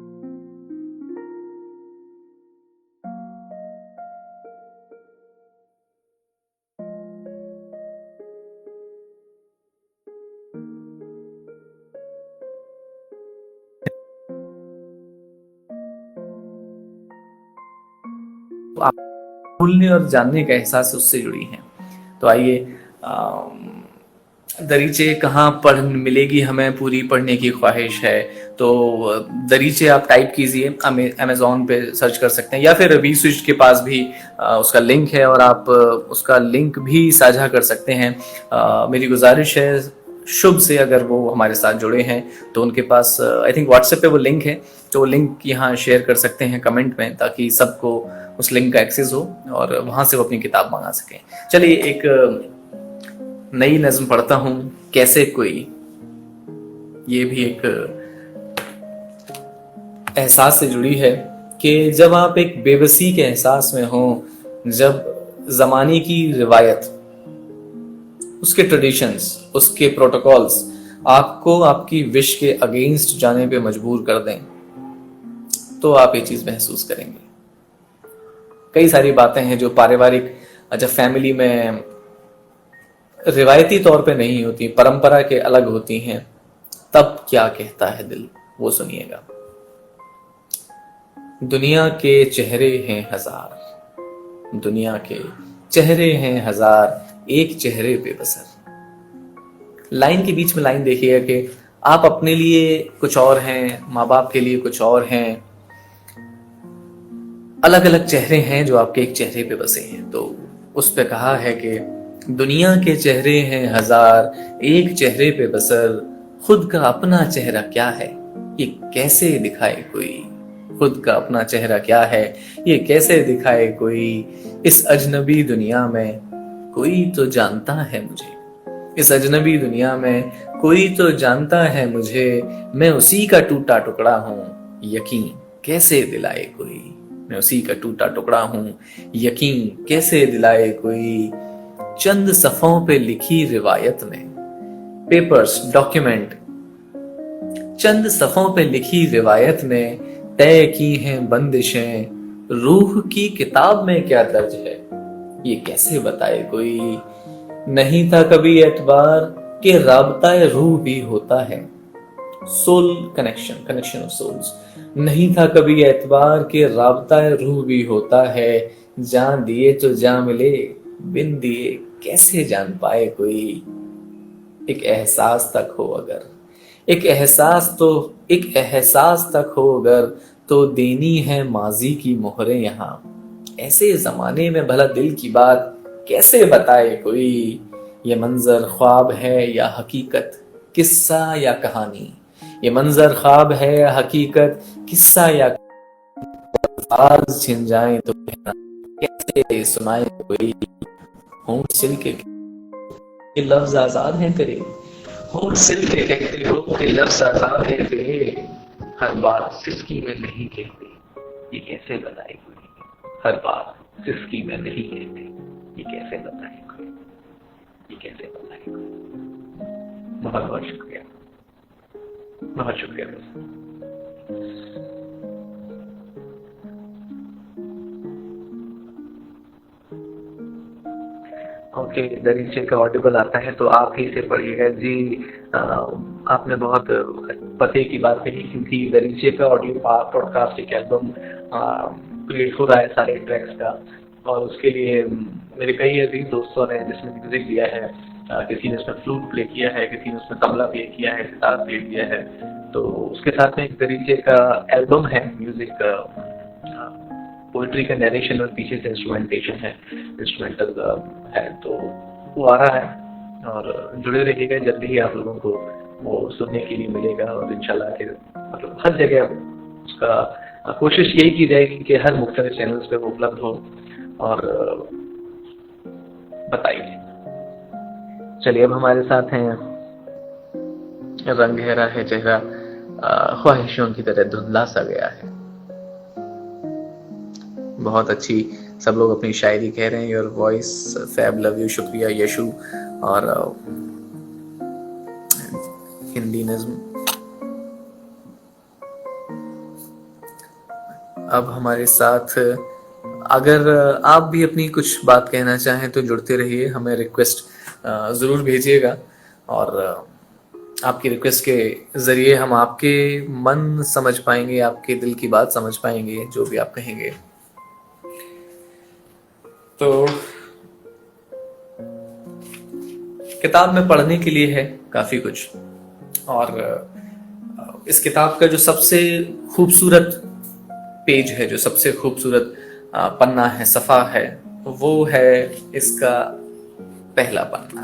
आप भूलने और जानने का एहसास उससे जुड़ी हैं। तो आइए, दरीचे कहाँ पढ़ मिलेगी हमें, पूरी पढ़ने की ख्वाहिश है। तो दरीचे आप टाइप कीजिए, अमेज़ॉन पे सर्च कर सकते हैं, या फिर वी स्विच के पास भी उसका लिंक है, और आप उसका लिंक भी साझा कर सकते हैं। मेरी गुजारिश है शुभ से, अगर वो हमारे साथ जुड़े हैं तो उनके पास आई थिंक व्हाट्सएप पे वो लिंक है, तो वो लिंक यहाँ शेयर कर सकते हैं कमेंट में, ताकि सबको उस लिंक का एक्सेस हो और वहाँ से वो अपनी किताब मंगा सकें। चलिए, एक नई नज़्म पढ़ता हूँ, कैसे कोई। ये भी एक एहसास से जुड़ी है कि जब आप एक बेबसी के एहसास में हो, जब ज़माने की रिवायत, उसके ट्रेडिशंस, उसके प्रोटोकॉल्स आपको आपकी विश के अगेंस्ट जाने पे मजबूर कर दें, तो आप ये चीज़ महसूस करेंगे। कई सारी बातें हैं जो पारिवारिक, जब फैमिली में रिवायती तौर पे नहीं होती, परंपरा के अलग होती हैं, तब क्या कहता है दिल, वो सुनिएगा। दुनिया के चेहरे हैं हजार, दुनिया के चेहरे हैं हजार, एक चेहरे पे बसर। लाइन के बीच में लाइन देखिएगा कि आप अपने लिए कुछ और हैं, माँ बाप के लिए कुछ और हैं, अलग अलग चेहरे हैं जो आपके एक चेहरे पे बसे हैं। तो उस पे कहा है कि दुनिया के चेहरे हैं हजार, एक चेहरे पे बसर, खुद का अपना चेहरा क्या है ये कैसे दिखाए कोई, खुद का अपना चेहरा क्या है ये कैसे दिखाए कोई, इस अजनबी दुनिया में कोई तो जानता है मुझे, इस अजनबी दुनिया में कोई तो जानता है मुझे, मैं उसी का टूटा टुकड़ा हूँ, यकीन कैसे दिलाए कोई, मैं उसी का टूटा टुकड़ा हूँ, यकीन कैसे दिलाए कोई। चंद सफ़ों पे लिखी रिवायत में, पेपर्स डॉक्यूमेंट, चंद सफ़ों पे लिखी रिवायत में तय की हैं बंदिशें, रूह की किताब में क्या दर्ज है ये कैसे बताए कोई। नहीं था कभी एतबार के राबता रूह भी होता है, soul connection, connection of souls. नहीं था कभी एतबार के राबता रूह भी होता है, जान दिए तो जान मिले, बिन दिए कैसे जान पाए कोई। एक एहसास तक हो अगर, एक एहसास तक हो अगर, तो देनी है माजी की मोहरें यहाँ। ऐसे जमाने में भला दिल की बात कैसे बताए कोई। ये मंजर ख्वाब है या हकीकत, किस्सा या कहानी, ये मंजर ख्वाब है या हकीकत, किस्सा या आवाज छिन जाए तो कैसे सुनाए कोई। होंठ सिल के ये लफ्ज आजाद है तेरे, होंठ सिल के कहते हो कि लफ्ज आजाद है तेरे, हर बार सिसकी में नहीं कहते ये कैसे बताए कोई। हर बार सिसकी में नहीं कहते ये कैसे बताए कोई, ये कैसे बताए कोई। बहुत बहुत शुक्रिया, बहुत शुक्रिया दोस्तों। ओके, दरीचे का ऑडिबल आता है तो आप ही से पढ़िएगा जी। आपने बहुत पते की बात कही, क्योंकि दरीचे का ऑडियो पॉडकास्ट एक एल्बम क्रिएट हो रहा है सारे ट्रैक्स का, और उसके लिए मेरे कई अजीज दोस्तों ने जिसमें म्यूजिक दिया है, किसी ने उसमें फ्लूट प्ले किया है, किसी ने उसमें तबला प्ले किया है, गिटार प्ले किया है, तो उसके साथ में एक दरीचे का एल्बम है म्यूजिक, पोइट्री का नरेशन और पीछे से इंस्ट्रूमेंटेशन है, इंस्ट्रूमेंटल है, तो वो आ रहा है और जुड़े रहिएगा। जल्दी ही आप लोगों को वो सुनने के लिए मिलेगा, और इंशाल्लाह के मतलब हर जगह उसका कोशिश यही की जाएगी कि हर मुख्तलिफ चैनल्स पे वो उपलब्ध हो। और बताइए, चलिए अब हमारे साथ हैं रंग गहरा है चेहरा, ख्वाहिशों की तरह धुंधला सा गया है। बहुत अच्छी, सब लोग अपनी शायरी कह रहे हैं, your voice fab, love you, शुक्रिया यशु। और हिंदी नज्म अब हमारे साथ, अगर आप भी अपनी कुछ बात कहना चाहें तो जुड़ते रहिए, हमें रिक्वेस्ट ज़रूर भेजिएगा, और आपकी रिक्वेस्ट के ज़रिए हम आपके मन समझ पाएंगे, आपके दिल की बात समझ पाएंगे, जो भी आप कहेंगे। तो किताब में पढ़ने के लिए है काफ़ी कुछ, और इस किताब का जो सबसे खूबसूरत पेज है, जो सबसे खूबसूरत पन्ना है, सफ़ा है, वो है इसका पहला पन्ना।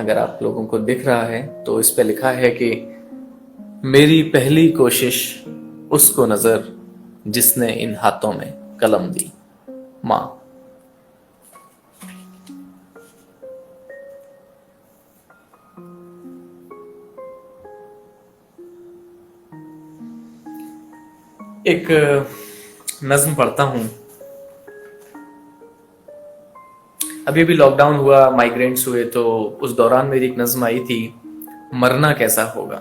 अगर आप लोगों को दिख रहा है तो इस पे लिखा है कि मेरी पहली कोशिश उसको नजर जिसने इन हाथों में कलम दी, माँ। एक नज्म पढ़ता हूं। अभी भी लॉकडाउन हुआ, माइग्रेंट्स हुए, तो उस दौरान मेरी एक नज्म आई थी, मरना कैसा होगा।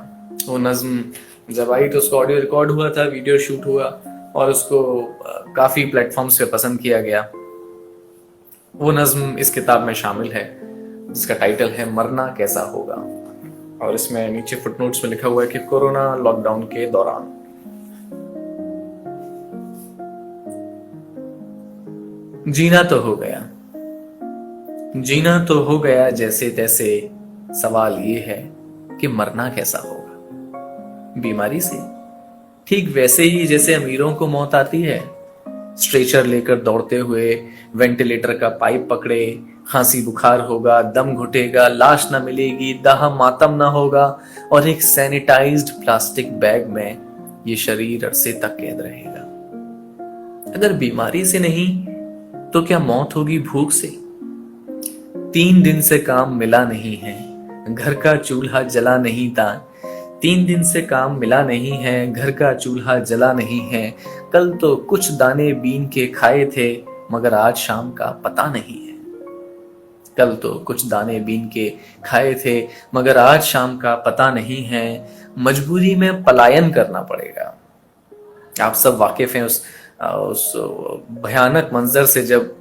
वो नज्म जब आई तो उसका ऑडियो रिकॉर्ड हुआ था, वीडियो शूट हुआ, और उसको काफ़ी प्लेटफॉर्म्स पे पसंद किया गया। वो नज्म इस किताब में शामिल है जिसका टाइटल है मरना कैसा होगा, और इसमें नीचे फुटनोट्स में लिखा हुआ है कि कोरोना लॉकडाउन के दौरान। जीना तो हो गया, जीना तो हो गया जैसे तैसे, सवाल ये है कि मरना कैसा होगा। बीमारी से, ठीक वैसे ही जैसे अमीरों को मौत आती है, स्ट्रेचर लेकर दौड़ते हुए, वेंटिलेटर का पाइप पकड़े, खांसी बुखार होगा, दम घुटेगा, लाश ना मिलेगी, दाह मातम ना होगा, और एक सैनिटाइज्ड प्लास्टिक बैग में ये शरीर अरसे तक कैद रहेगा। अगर बीमारी से नहीं तो क्या मौत होगी भूख से? 3 दिन से काम मिला नहीं है, घर का चूल्हा जला नहीं था। 3 दिन से काम मिला नहीं है, घर का चूल्हा जला नहीं है। कल तो कुछ दाने बीन के खाए थे, मगर आज शाम का पता नहीं है। कल तो कुछ दाने बीन के खाए थे, मगर आज शाम का पता नहीं है। मजबूरी में पलायन करना पड़ेगा। आप सब वाकिफ हैं उस भयानक मंजर से जब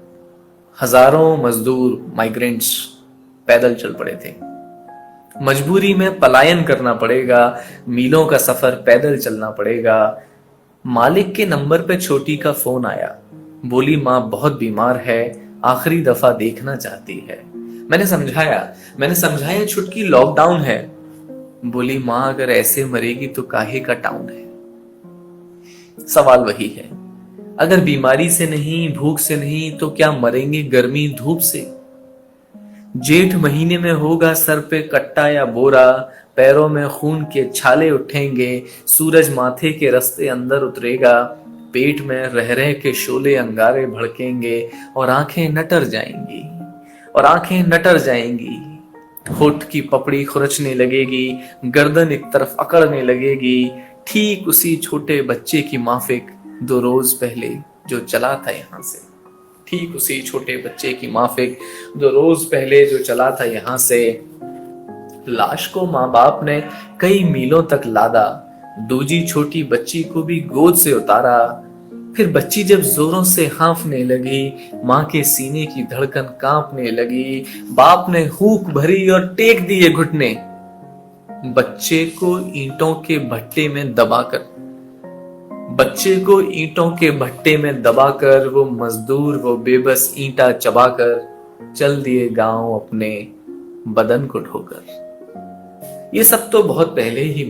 हजारों मजदूर माइग्रेंट्स पैदल चल पड़े थे। मजबूरी में पलायन करना पड़ेगा, मीलों का सफर पैदल चलना पड़ेगा। मालिक के नंबर पे छोटी का फोन आया, बोली माँ बहुत बीमार है, आखिरी दफा देखना चाहती है। मैंने समझाया छुटकी लॉकडाउन है। बोली माँ अगर ऐसे मरेगी तो काहे का टाउन है। सवाल वही है, अगर बीमारी से नहीं, भूख से नहीं, तो क्या मरेंगे गर्मी धूप से? जेठ महीने में होगा सर पे कट्टा या बोरा, पैरों में खून के छाले उठेंगे, सूरज माथे के रास्ते अंदर उतरेगा, पेट में रह रह के शोले अंगारे भड़केंगे, और आंखें नटर जाएंगी। होठ की पपड़ी खुरचने लगेगी, गर्दन एक तरफ अकड़ने लगेगी। ठीक उसी छोटे बच्चे की माफिक 2 रोज पहले जो चला था यहाँ से। ठीक उसी छोटे बच्चे की माफिक 2 रोज पहले जो चला था यहाँ से। लाश को माँ बाप ने कई मीलों तक लादा, दूजी छोटी बच्ची को भी गोद से उतारा। फिर बच्ची जब जोरों से हाँफने लगी, माँ के सीने की धड़कन कांपने लगी। बाप ने हूक भरी और टेक दिए घुटने, बच्चे को ईंटों के भट्टे में दबाकर वो मजदूर, वो बेबस ईंटा चबाकर चल दिए गांव अपने बदन को ढोकर। ये सब तो बहुत पहले ही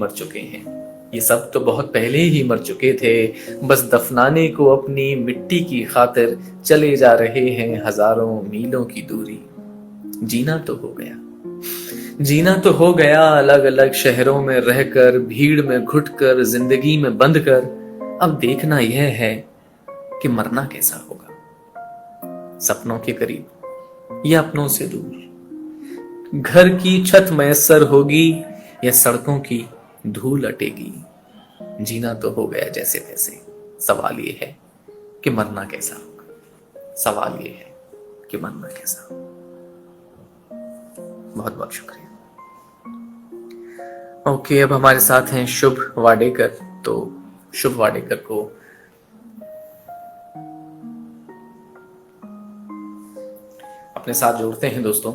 मर चुके थे, बस दफनाने को अपनी मिट्टी की खातिर चले जा रहे हैं हजारों मीलों की दूरी। जीना तो हो गया अलग अलग शहरों में रहकर, भीड़ में घुटकर, जिंदगी में बंद कर। अब देखना यह है कि मरना कैसा होगा, सपनों के करीब या अपनों से दूर। घर की छत मैसर होगी या सड़कों की धूल अटेगी। जीना तो हो गया जैसे तैसे, सवाल ये है कि मरना कैसा होगा। बहुत बहुत शुक्रिया। ओके, अब हमारे साथ हैं शुभ वाडेकर। तो शुभ वाडेकर को अपने साथ जोड़ते हैं दोस्तों।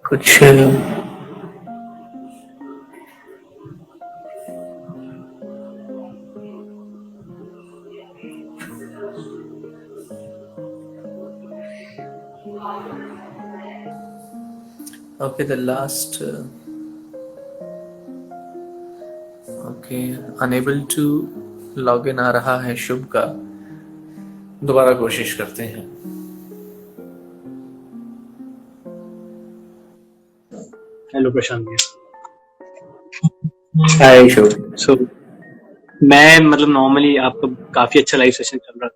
कुछ okay, the last unable to log in आ रहा है शुभ का। दोबारा कोशिश करते हैं। हेलो प्रशांत भैया। हाय शुभ। सो मैं मतलब नॉर्मली आपका काफी अच्छा लाइव सेशन चल रहा था,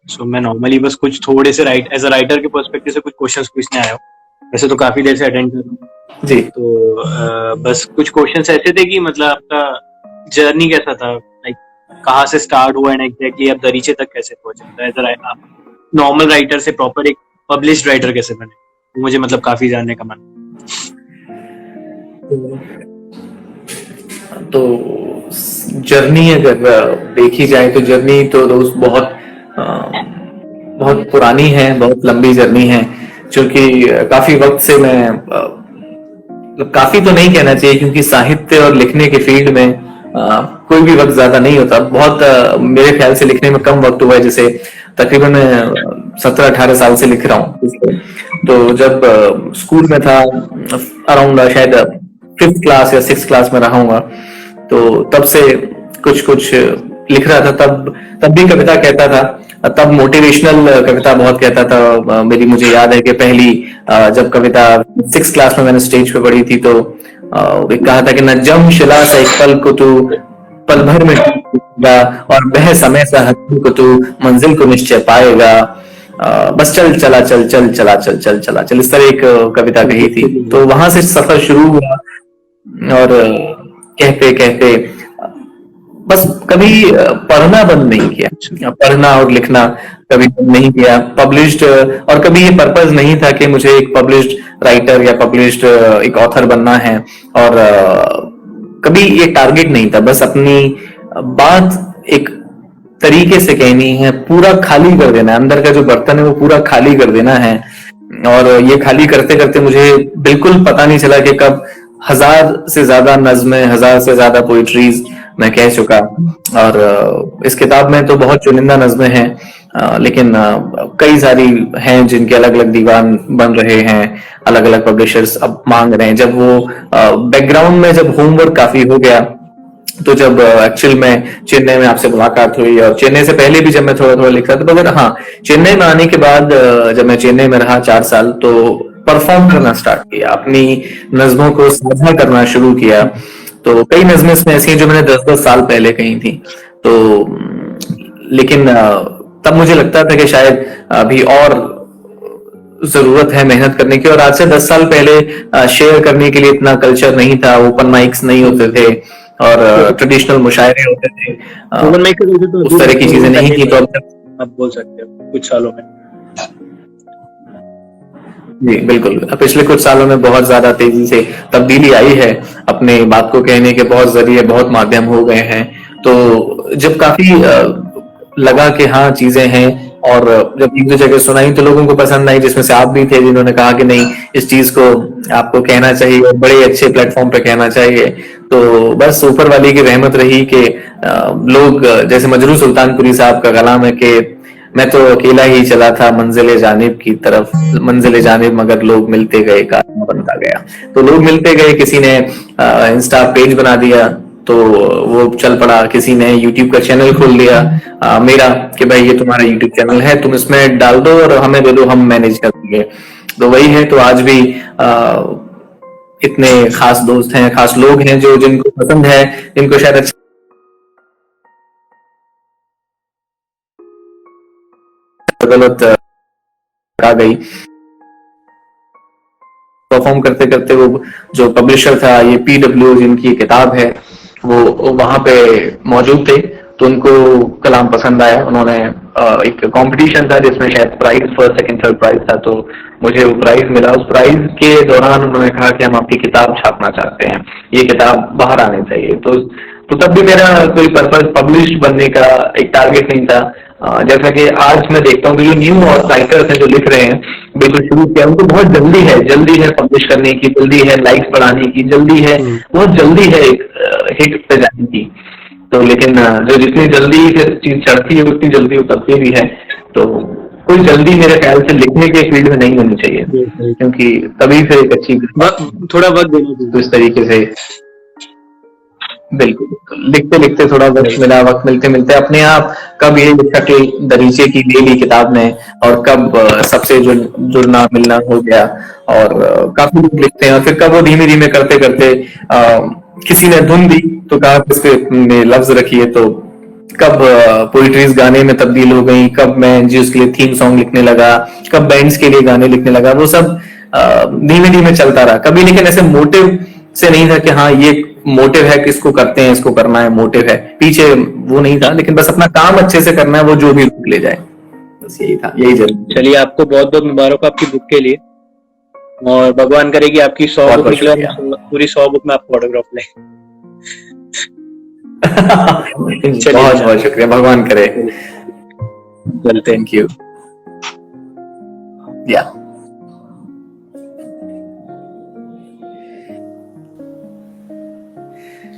सो मैं नॉर्मली बस कुछ थोड़े से एज अ राइटर के पर्सपेक्टिव से कुछ क्वेश्चंस पूछने आया हूँ। वैसे तो काफी देर से अटेंड कर रहा हूँ जी। तो बस कुछ क्वेश्चंस ऐसे थे कि मतलब आपका जर्नी कैसा था, लाइक कहाँ से स्टार्ट हुआ एंड एग्जैक्टली आप दरीचे तक कैसे पहुंचे, आप नॉर्मल राइटर से प्रॉपर एक पब्लिश्ड राइटर कैसे बने, मुझे मतलब काफी जानने का मन। तो जर्नी अगर देखी जाए तो जर्नी तो दोस्त बहुत पुरानी है, बहुत लंबी जर्नी है, क्योंकि काफी वक्त से मैं काफी तो नहीं कहना चाहिए, क्योंकि साहित्य और लिखने के फील्ड में कोई भी वक्त ज्यादा नहीं होता। बहुत मेरे ख्याल से लिखने में कम वक्त हुआ है, जैसे तकरीबन मैं 17-18 साल से लिख रहा हूँ। तो जब स्कूल में था, अराउंड शायद 5th क्लास या 6th क्लास में रहा हूँगा, तो तब से कुछ लिख रहा था। तब भी कविता कहता था, तब मोटिवेशनल कविता बहुत कहता था। मुझे याद है कि पहली जब कविता 6th क्लास में मैंने स्टेज पे पढ़ी थी, तो एक कहा था कि न जम शिला सा एक पल को तू पल भर में टूटेगा, और वह समय सा हद को तू मंजिल को निश्चय पाएगा, बस चल चला चल चल चला चल चल चला चल, इस तरह एक कविता कही थी। तो वहां से सफर शुरू हुआ, और कहते कहते बस कभी पढ़ना बंद नहीं किया, पढ़ना और लिखना कभी बंद नहीं किया। पब्लिश्ड, और कभी ये पर्पस नहीं था कि मुझे एक पब्लिश्ड राइटर या पब्लिश्ड एक ऑथर बनना है, और कभी ये टारगेट नहीं था। बस अपनी बात एक तरीके से कहनी है, पूरा खाली कर देना है, अंदर का जो बर्तन है वो पूरा खाली कर देना है। और ये खाली करते करते मुझे बिल्कुल पता नहीं चला कि कब 1000 से ज्यादा नज़्में, 1000 से ज्यादा पोइट्रीज मैं कह चुका। और इस किताब में तो बहुत चुनिंदा नज़्में हैं, लेकिन कई सारी हैं जिनके अलग अलग दीवान बन रहे हैं, अलग अलग पब्लिशर्स अब मांग रहे हैं। जब वो बैकग्राउंड में जब होमवर्क काफी हो गया, तो जब एक्चुअल में चेन्नई में आपसे मुलाकात हुई, और चेन्नई से पहले भी जब मैं थोड़ा थोड़ा लिख रहा था, मगर हाँ, चेन्नई में आने के बाद जब मैं चेन्नई में रहा 4 साल, तो परफॉर्म करना स्टार्ट किया, अपनी नज़्मों को साझा करना शुरू किया। तो कई नज़्में इसमें ऐसी हैं जो मैंने 10-10 साल पहले कही थी। तो लेकिन तब मुझे लगता था कि शायद अभी और जरूरत है मेहनत करने की, और आज से 10 साल पहले शेयर करने के लिए इतना कल्चर नहीं था, ओपन माइक्स नहीं होते थे, और ट्रेडिशनल मुशायरे होते थे, उस तरह की चीजें नहीं थी। तो आप बोल सकते हो कुछ सालों में। जी बिल्कुल, पिछले कुछ सालों में बहुत ज्यादा तेजी से तब्दीली आई है, अपने बात को कहने के बहुत जरिए, बहुत माध्यम हो गए हैं। तो जब काफी लगा कि हाँ चीजें हैं, और जब एक दो जगह सुनाई तो लोगों को पसंद आई, जिसमें से आप भी थे, जिन्होंने कहा कि नहीं, इस चीज को आपको कहना चाहिए और बड़े अच्छे प्लेटफॉर्म पे कहना चाहिए। तो बस ऊपर वाली की रहमत रही कि लोग, जैसे मजरू सुल्तानपुरी साहब का कलाम है कि मैं तो अकेला ही चला था मंजिले जानिब की तरफ, मंजिले जानिब मगर लोग मिलते गए, कारवां बनता गया। तो लोग मिलते गए, किसी ने इंस्टा पेज बना दिया तो वो चल पड़ा, किसी ने यूट्यूब का चैनल खोल लिया मेरा, कि भाई ये तुम्हारा यूट्यूब चैनल है, तुम इसमें डाल दो और हमें दे दो, हम मैनेज कर देंगे। तो वही है। तो आज भी इतने खास दोस्त हैं, खास लोग हैं जो जिनको पसंद है, जिनको शायद अच्छा गलत आ गई। परफॉर्म करते करते वो जो पब्लिशर था, ये PW जिनकी किताब है, वो वहां पे मौजूद थे, तो उनको कलाम पसंद आया। उन्होंने एक कंपटीशन था जिसमें शायद prize, first second third prize था, तो मुझे वो प्राइज मिला। उस प्राइज के दौरान उन्होंने कहा कि हम आपकी किताब छापना चाहते हैं, ये किताब बाहर आनी चाहिए। तो तब भी मेरा कोई पर्पस पब्लिश बनने का एक टारगेट नहीं था। जैसा कि आज मैं देखता हूँ कि जो न्यू राइटर्स हैं जो लिख रहे हैं, बिल्कुल शुरू किया, उनको बहुत जल्दी है पब्लिश करने की, जल्दी है लाइक्स बढ़ाने की, जल्दी है, बहुत जल्दी है एक हिट पे जाने की। तो लेकिन जो जितनी जल्दी चीज चढ़ती है उतनी जल्दी उतरती भी है। तो कोई जल्दी मेरे ख्याल से लिखने के फील्ड में नहीं होनी चाहिए, क्योंकि तभी फिर एक अच्छी थोड़ा वक्त देना चाहिए। तो इस तरीके से बिल्कुल लिखते लिखते थोड़ा वक्त मिला, वक्त मिलते मिलते अपने आप कब ये शक्ल दरीचे की ले ली किताब ने, और कब सबसे जुड़ना मिलना हो गया। और काफी लोग लिखते हैं, और फिर कब वो धीमे धीमे करते करते किसी ने धुन दी तो कहा उसके लफ्ज रखिए, तो कब पोइट्रीज गाने में तब्दील हो गई, कब मैं जी उसके लिए थीम सॉन्ग लिखने लगा, कब बैंड्स के लिए गाने लिखने लगा। वो सब धीमे धीमे चलता रहा। कभी लेकिन ऐसे मोटिव से नहीं था कि हाँ ये मोटिव है कि इसको करते हैं, इसको करना है, मोटिव है पीछे वो नहीं था, लेकिन बस अपना काम अच्छे से करना है, वो जो भी रूप ले जाए, बस यही था, यही जरूर। चलिए, आपको बहुत बहुत मुबारक हो आपकी बुक के लिए, और भगवान करे कि आपकी 100 बहुत बुक बहुत निकले और शुक्रिया। पूरी 100 बुक में आपको ऑटोग्राफ ले। बहुत बहुत शुक्रिया, भगवान करे। चलते हैं। Thank you. या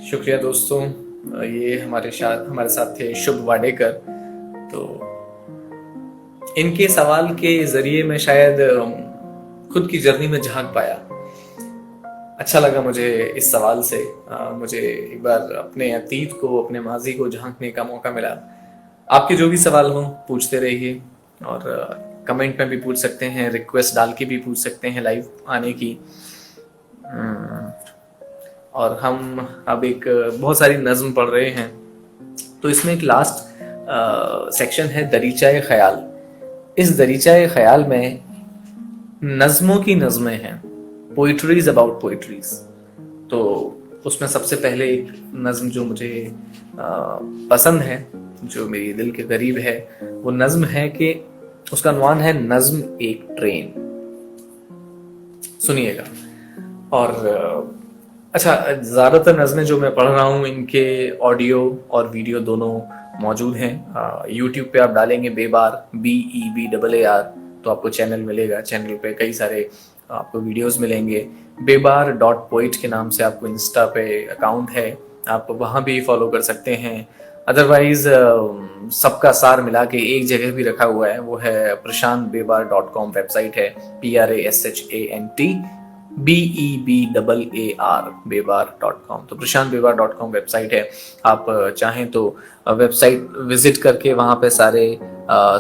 शुक्रिया दोस्तों, ये हमारे साथ थे शुभ वाडेकर। तो इनके सवाल के जरिए मैं शायद खुद की जर्नी में झांक पाया। अच्छा लगा मुझे इस सवाल से, मुझे एक बार अपने अतीत को, अपने माजी को झांकने का मौका मिला। आपके जो भी सवाल हो पूछते रहिए, और कमेंट में भी पूछ सकते हैं, रिक्वेस्ट डाल के भी पूछ सकते हैं लाइव आने की। और हम अब एक बहुत सारी नज्म पढ़ रहे हैं, तो इसमें एक लास्ट सेक्शन है दरीचाए ख्याल। इस दरीचाए ख्याल में नज्मों की नज्में हैं, पोइट्रीज अबाउट पोइट्रीज। तो उसमें सबसे पहले एक नज्म जो मुझे पसंद है, जो मेरी दिल के करीब है, वो नज्म है कि उसका अनवान है नज्म एक ट्रेन। सुनिएगा। और अच्छा, ज्यादातर नज़में जो मैं पढ़ रहा हूँ इनके ऑडियो और वीडियो दोनों मौजूद हैं। यूट्यूब पे आप डालेंगे बेबार, BEBAAR, तो आपको चैनल मिलेगा। चैनल पे कई सारे आपको वीडियोस मिलेंगे। bebar.poet के नाम से आपको इंस्टा पे अकाउंट है, आप वहाँ भी फॉलो कर सकते हैं। अदरवाइज सबका सार मिला के एक जगह भी रखा हुआ है, वो है prashantbebar.com वेबसाइट है, PRASHANT BEBAAR bebar.com। तो prashantbebar.com वेबसाइट है। आप चाहें तो वेबसाइट विजिट करके वहाँ पे सारे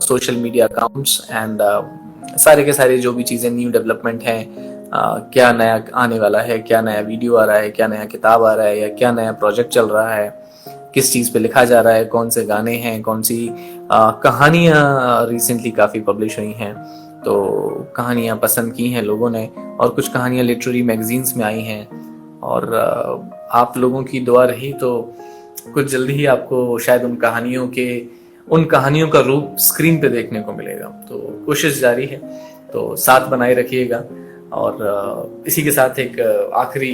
सोशल मीडिया अकाउंट्स एंड सारे के सारे जो भी चीज़ें न्यू डेवलपमेंट हैं, क्या नया आने वाला है, क्या नया वीडियो आ रहा है, क्या नया किताब आ रहा है, या क्या नया प्रोजेक्ट चल रहा है, किस चीज़ पे लिखा जा रहा है, कौन से गाने हैं, कौन सी कहानियाँ रिसेंटली काफ़ी पब्लिश हुई हैं, तो कहानियाँ पसंद की हैं लोगों ने, और कुछ कहानियाँ लिटरेरी मैगजीन्स में आई हैं। और आप लोगों की दुआ रही तो कुछ जल्दी ही आपको शायद उन कहानियों का रूप स्क्रीन पे देखने को मिलेगा। तो कोशिश जारी है, तो साथ बनाए रखिएगा। और इसी के साथ एक आखिरी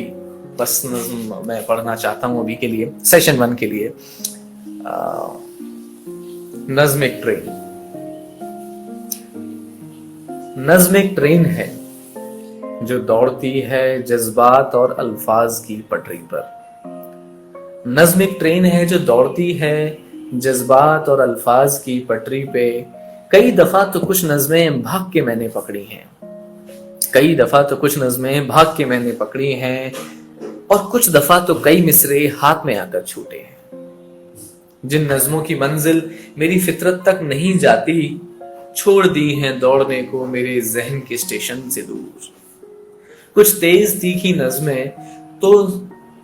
बस नज़्म मैं पढ़ना चाहता हूँ अभी के लिए, सेशन 1 के लिए। नज़्म एक ट्रेन। नज़्म एक ट्रेन है जो दौड़ती है जज्बात और अल्फाज की पटरी पर। नज़्म एक ट्रेन है जो दौड़ती है जज्बात और अल्फाज की पटरी पे। कई दफा तो कुछ नज़्में भाग के मैंने पकड़ी हैं, कई दफा तो कुछ नज़्में भाग के मैंने पकड़ी हैं, और कुछ दफा तो कई मिसरे हाथ में आकर छूटे हैं। जिन नज़्मों की मंजिल मेरी फितरत तक नहीं जाती, छोड़ दी हैं दौड़ने को मेरे जहन के स्टेशन से दूर। कुछ तेज तीखी नज़्में तो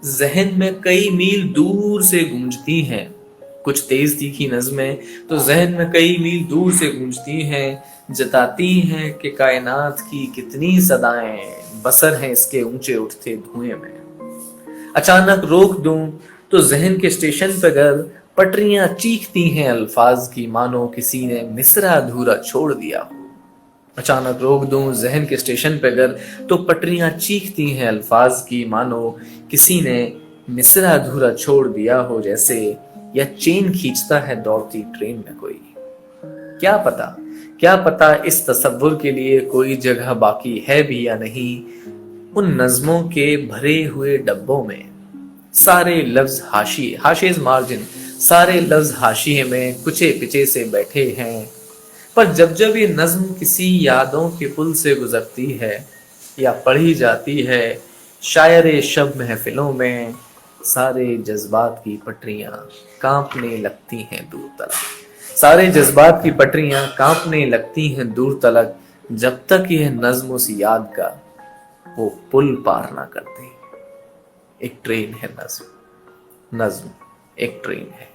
जहन में कई मील दूर से गूंजती हैं, कुछ तेज तीखी नज़्में तो जहन में कई मील दूर से गूंजती हैं, जताती हैं कि कायनात की कितनी सदाएं बसर हैं इसके ऊंचे उठते धुएं में। अचानक रोक दूं तो जहन के स्टेशन पर गर पटरियां चीखती हैं अल्फाज की, मानो किसी ने मिसरा अधूरा छोड़ दिया हो। अचानक रोक दूं जहन के स्टेशन पे गर तो पटरियां चीखती हैं अल्फाज की, मानो किसी ने मिसरा अधूरा छोड़ दिया हो, जैसे या चेन खींचता है दौड़ती ट्रेन में कोई। क्या पता इस तसव्वुर के लिए कोई जगह बाकी है भी या नहीं। उन नज़्मों के भरे हुए डब्बों में सारे लफ्ज हाशिए मार्जिन, सारे लफ्ज हाशिए में कुचे पिचे से बैठे हैं। पर जब जब ये नज्म किसी यादों के पुल से गुजरती है या पढ़ी जाती है शायरे शब महफिलों में, सारे जज्बात की पटरियां कांपने लगती हैं दूर तलक। सारे जज्बात की पटरियां कांपने लगती हैं दूर तलक, जब तक यह नज्म उस याद का वो पुल पार ना करते। एक ट्रेन है नज्म एक ट्रेन है,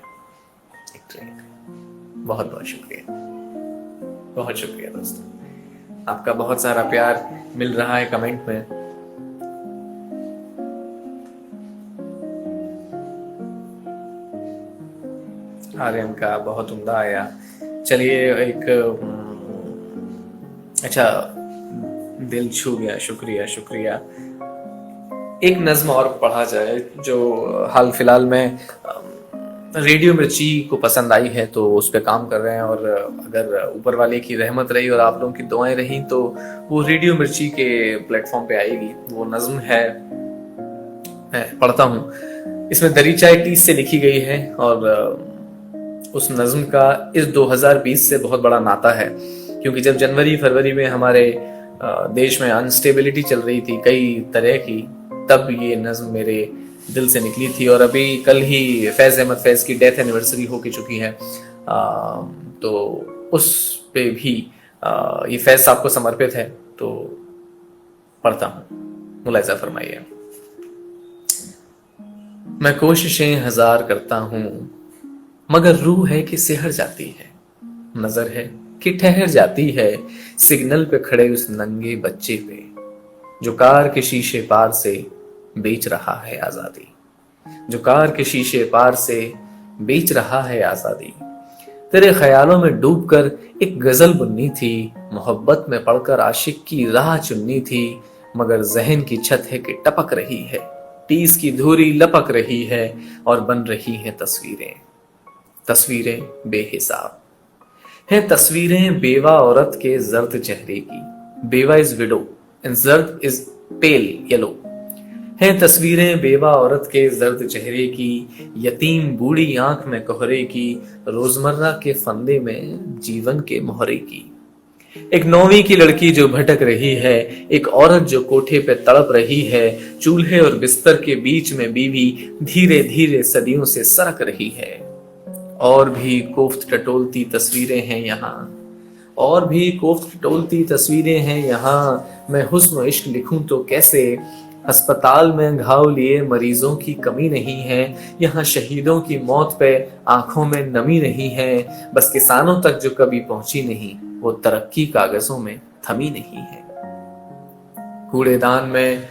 एक ट्रेन है। बहुत बहुत शुक्रिया, बहुत शुक्रिया दोस्तों, आपका बहुत सारा प्यार मिल रहा है कमेंट में। आर्यन का बहुत उम्दा आया। चलिए एक अच्छा, दिल छू गया, शुक्रिया शुक्रिया। एक नज्म और पढ़ा जाए जो हाल फिलहाल में रेडियो मिर्ची को पसंद आई है, तो उस पर काम कर रहे हैं, और अगर ऊपर वाले की रहमत रही और आप लोगों की दुआएं रही तो वो रेडियो मिर्ची के प्लेटफॉर्म पे आएगी। वो नज्म है, मैं पढ़ता हूँ। इसमें दरीचा 30 से लिखी गई है, और उस नज्म का इस 2020 से बहुत बड़ा नाता है, क्योंकि जब जनवरी फरवरी में हमारे देश में अनस्टेबिलिटी चल रही थी कई तरह की, तब ये नज्म मेरे दिल से निकली थी। और अभी कल ही फैज अहमद फैज की डेथ एनिवर्सरी हो के चुकी है, तो उस पे भी ये फैज साहब को समर्पित है, तो पढ़ता हूं, मुलाहिजा फरमाइए। मैं कोशिशें हजार करता हूं, मगर रूह है कि सिहर जाती है, नजर है कि ठहर जाती है सिग्नल पे खड़े उस नंगे बच्चे पे, जो कार के शीशे पार से बेच रहा है आजादी, जो कार के शीशे पार से बेच रहा है आजादी। तेरे ख्यालों में डूबकर एक गजल बुननी थी, मोहब्बत में पढ़कर आशिक की राह चुननी थी, मगर जहन की छत है कि टपक रही है, टीस की धूरी लपक रही है, और बन रही हैं तस्वीरें, तस्वीरें बेहिसाब हैं, तस्वीरें बेवा औरत के जर्द चेहरे की, बेवा इज विडो एंड जर्द इज पेल येलो, हैं तस्वीरें बेवा औरत के जर्द चेहरे की, यतीम बूढ़ी आंख में कोहरे की, रोजमर्रा के फंदे में जीवन के मोहरे की। एक 9वीं की लड़की जो भटक रही है, एक औरत जो कोठे पे तड़प रही है, चूल्हे और बिस्तर के बीच में बीवी धीरे धीरे सदियों से सरक रही है। और भी कोफ्त टटोलती तस्वीरें हैं यहाँ, और भी कोफ्त टटोलती तस्वीरें हैं यहाँ, मैं हुस्न और इश्क लिखूं तो कैसे, अस्पताल में घाव लिए मरीजों की कमी नहीं है, यहाँ शहीदों की मौत पे आंखों में नमी नहीं है, बस किसानों तक जो कभी पहुंची नहीं, वो तरक्की कागजों में थमी नहीं है। कूड़ेदान में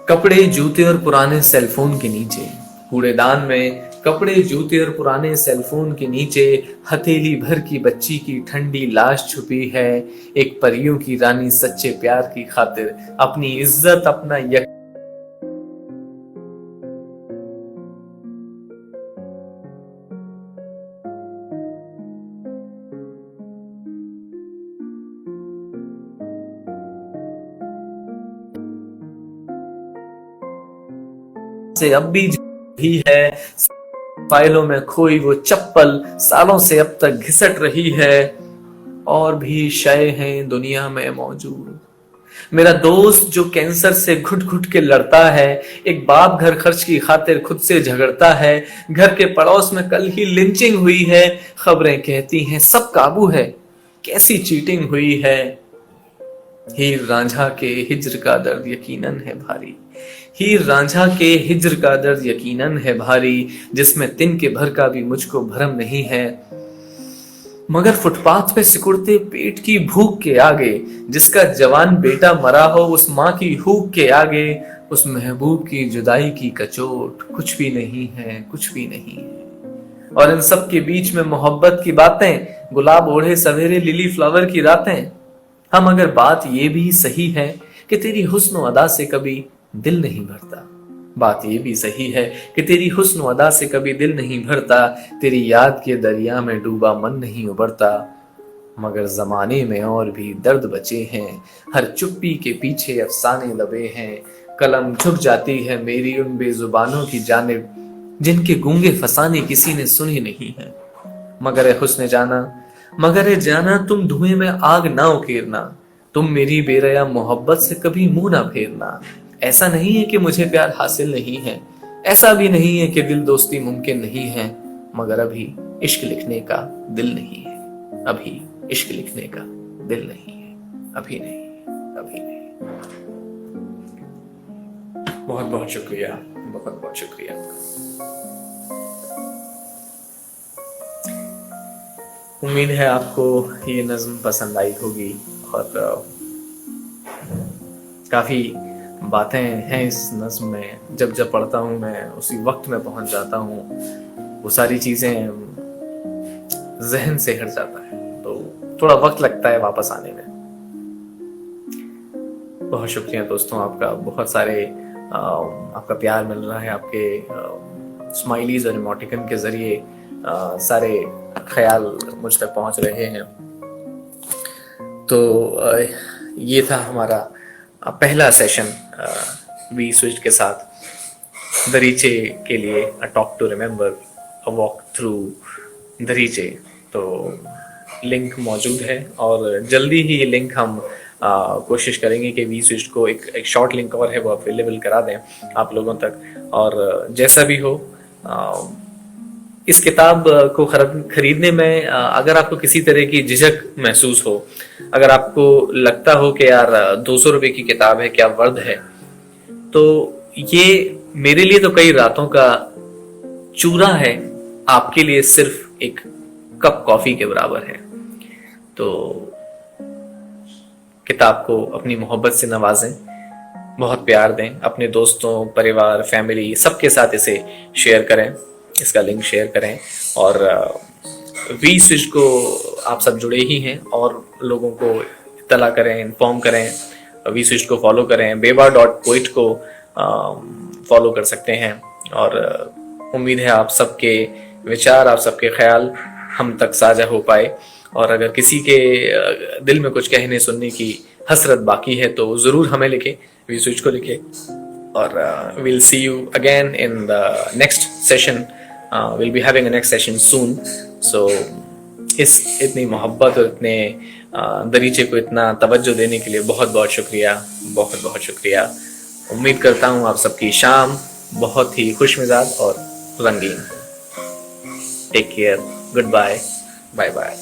कपड़े जूते और पुराने सेलफोन के नीचे, कूड़ेदान में कपड़े जूते और पुराने सेलफोन के नीचे, हथेली भर की बच्ची की ठंडी लाश छुपी है, एक परियों की रानी सच्चे प्यार की खातिर अपनी इज्जत अपना यक से अब भी है, फाइलों में खोई वो चप्पल सालों से अब तक घिसट रही है, और भी शय हैं दुनिया में मौजूद। मेरा दोस्त जो कैंसर से घुट घुट के लड़ता है, एक बाप घर खर्च की खातिर खुद से झगड़ता है, घर के पड़ोस में कल ही लिंचिंग हुई है, खबरें कहती हैं सब काबू है, कैसी चीटिंग हुई है। हीर रांझा के हिज्र का दर्द यकीनन है भारी, हीर रांझा के हिज्र का दर्द यकीनन है भारी, जिसमें तिनके भर का भी मुझको भरम नहीं है, मगर फुटपाथ पे सिकुड़ते पेट की भूख के आगे, जिसका जवान बेटा मरा हो उस माँ की हूक के आगे, उस महबूब की जुदाई की कचोट कुछ भी नहीं है, कुछ भी नहीं है। और इन सब के बीच में मोहब्बत की बातें, गुलाब ओढ़े सवेरे लिली फ्लावर की रातें। हम मगर बात ये भी सही है कि तेरी हुस्न अदा से कभी दिल नहीं भरता, बात ये भी सही है कि तेरी हुस्न अदा से कभी दिल नहीं भरता, तेरी याद के दरिया में डूबा मन नहीं उबरता, मगर जमाने में और भी दर्द बचे हैं, हर चुप्पी के पीछे अफसाने लबे हैं, कलम झुक जाती है मेरी उन बेजुबानों की जानिब, जिनके गूंगे फसाने किसी ने सुने नहीं है। मगर ए हुस्न जाना, मगर ए जाना तुम धुएं में आग ना उकेरना, तुम मेरी बेरया मोहब्बत से कभी मुंह ना फेरना। ऐसा नहीं है कि मुझे प्यार हासिल नहीं है, ऐसा भी नहीं है कि दिल दोस्ती मुमकिन नहीं है, मगर अभी इश्क लिखने का दिल नहीं है, अभी इश्क लिखने का दिल नहीं है, अभी नहीं, अभी नहीं। बहुत बहुत शुक्रिया, बहुत बहुत शुक्रिया। उम्मीद है आपको ये नज्म पसंद आई होगी, और काफी बातें हैं इस नज्म में, जब जब पढ़ता हूँ मैं उसी वक्त में पहुंच जाता हूँ, वो सारी चीजें जहन से हट जाता है, तो थोड़ा वक्त लगता है वापस आने में। बहुत शुक्रिया दोस्तों आपका, बहुत सारे आपका प्यार मिल रहा है, आपके स्माइलीज और इमोटिकन के जरिए सारे ख्याल मुझ तक पहुंच रहे हैं। तो ये था हमारा पहला सेशन वी स्विच के साथ दरीचे के लिए, a talk to remember, a walk through Dariche. तो लिंक मौजूद है और जल्दी ही ये लिंक हम कोशिश करेंगे कि वी स्विच को एक शॉर्ट लिंक और है वो अवेलेबल करा दें आप लोगों तक। और जैसा भी हो, इस किताब को खरीदने में अगर आपको किसी तरह की झिझक महसूस हो, अगर आपको लगता हो कि यार 200 रुपए की किताब है, क्या वर्द है, तो ये मेरे लिए तो कई रातों का चूरा है, आपके लिए सिर्फ एक कप कॉफी के बराबर है। तो किताब को अपनी मोहब्बत से नवाजें, बहुत प्यार दें, अपने दोस्तों, परिवार, फैमिली सबके साथ इसे शेयर करें, इसका लिंक शेयर करें। और वी स्विच को आप सब जुड़े ही हैं और लोगों को इत्तला करें, इन्फॉर्म करें, वी स्विच को फॉलो करें, beba.poet को फॉलो कर सकते हैं। और उम्मीद है आप सबके विचार, आप सबके ख्याल हम तक साझा हो पाए। और अगर किसी के दिल में कुछ कहने सुनने की हसरत बाकी है तो ज़रूर हमें लिखें, वी स्विच को लिखें। और we'll see you again in the next session. We'll be having a next session soon. So इतनी मोहब्बत और इतने दरीचे को इतना तवज्जो देने के लिए बहुत बहुत शुक्रिया, बहुत बहुत शुक्रिया। उम्मीद करता हूँ आप सबकी शाम बहुत ही खुशमिजाज और रंगीन। Take care, good bye, bye bye.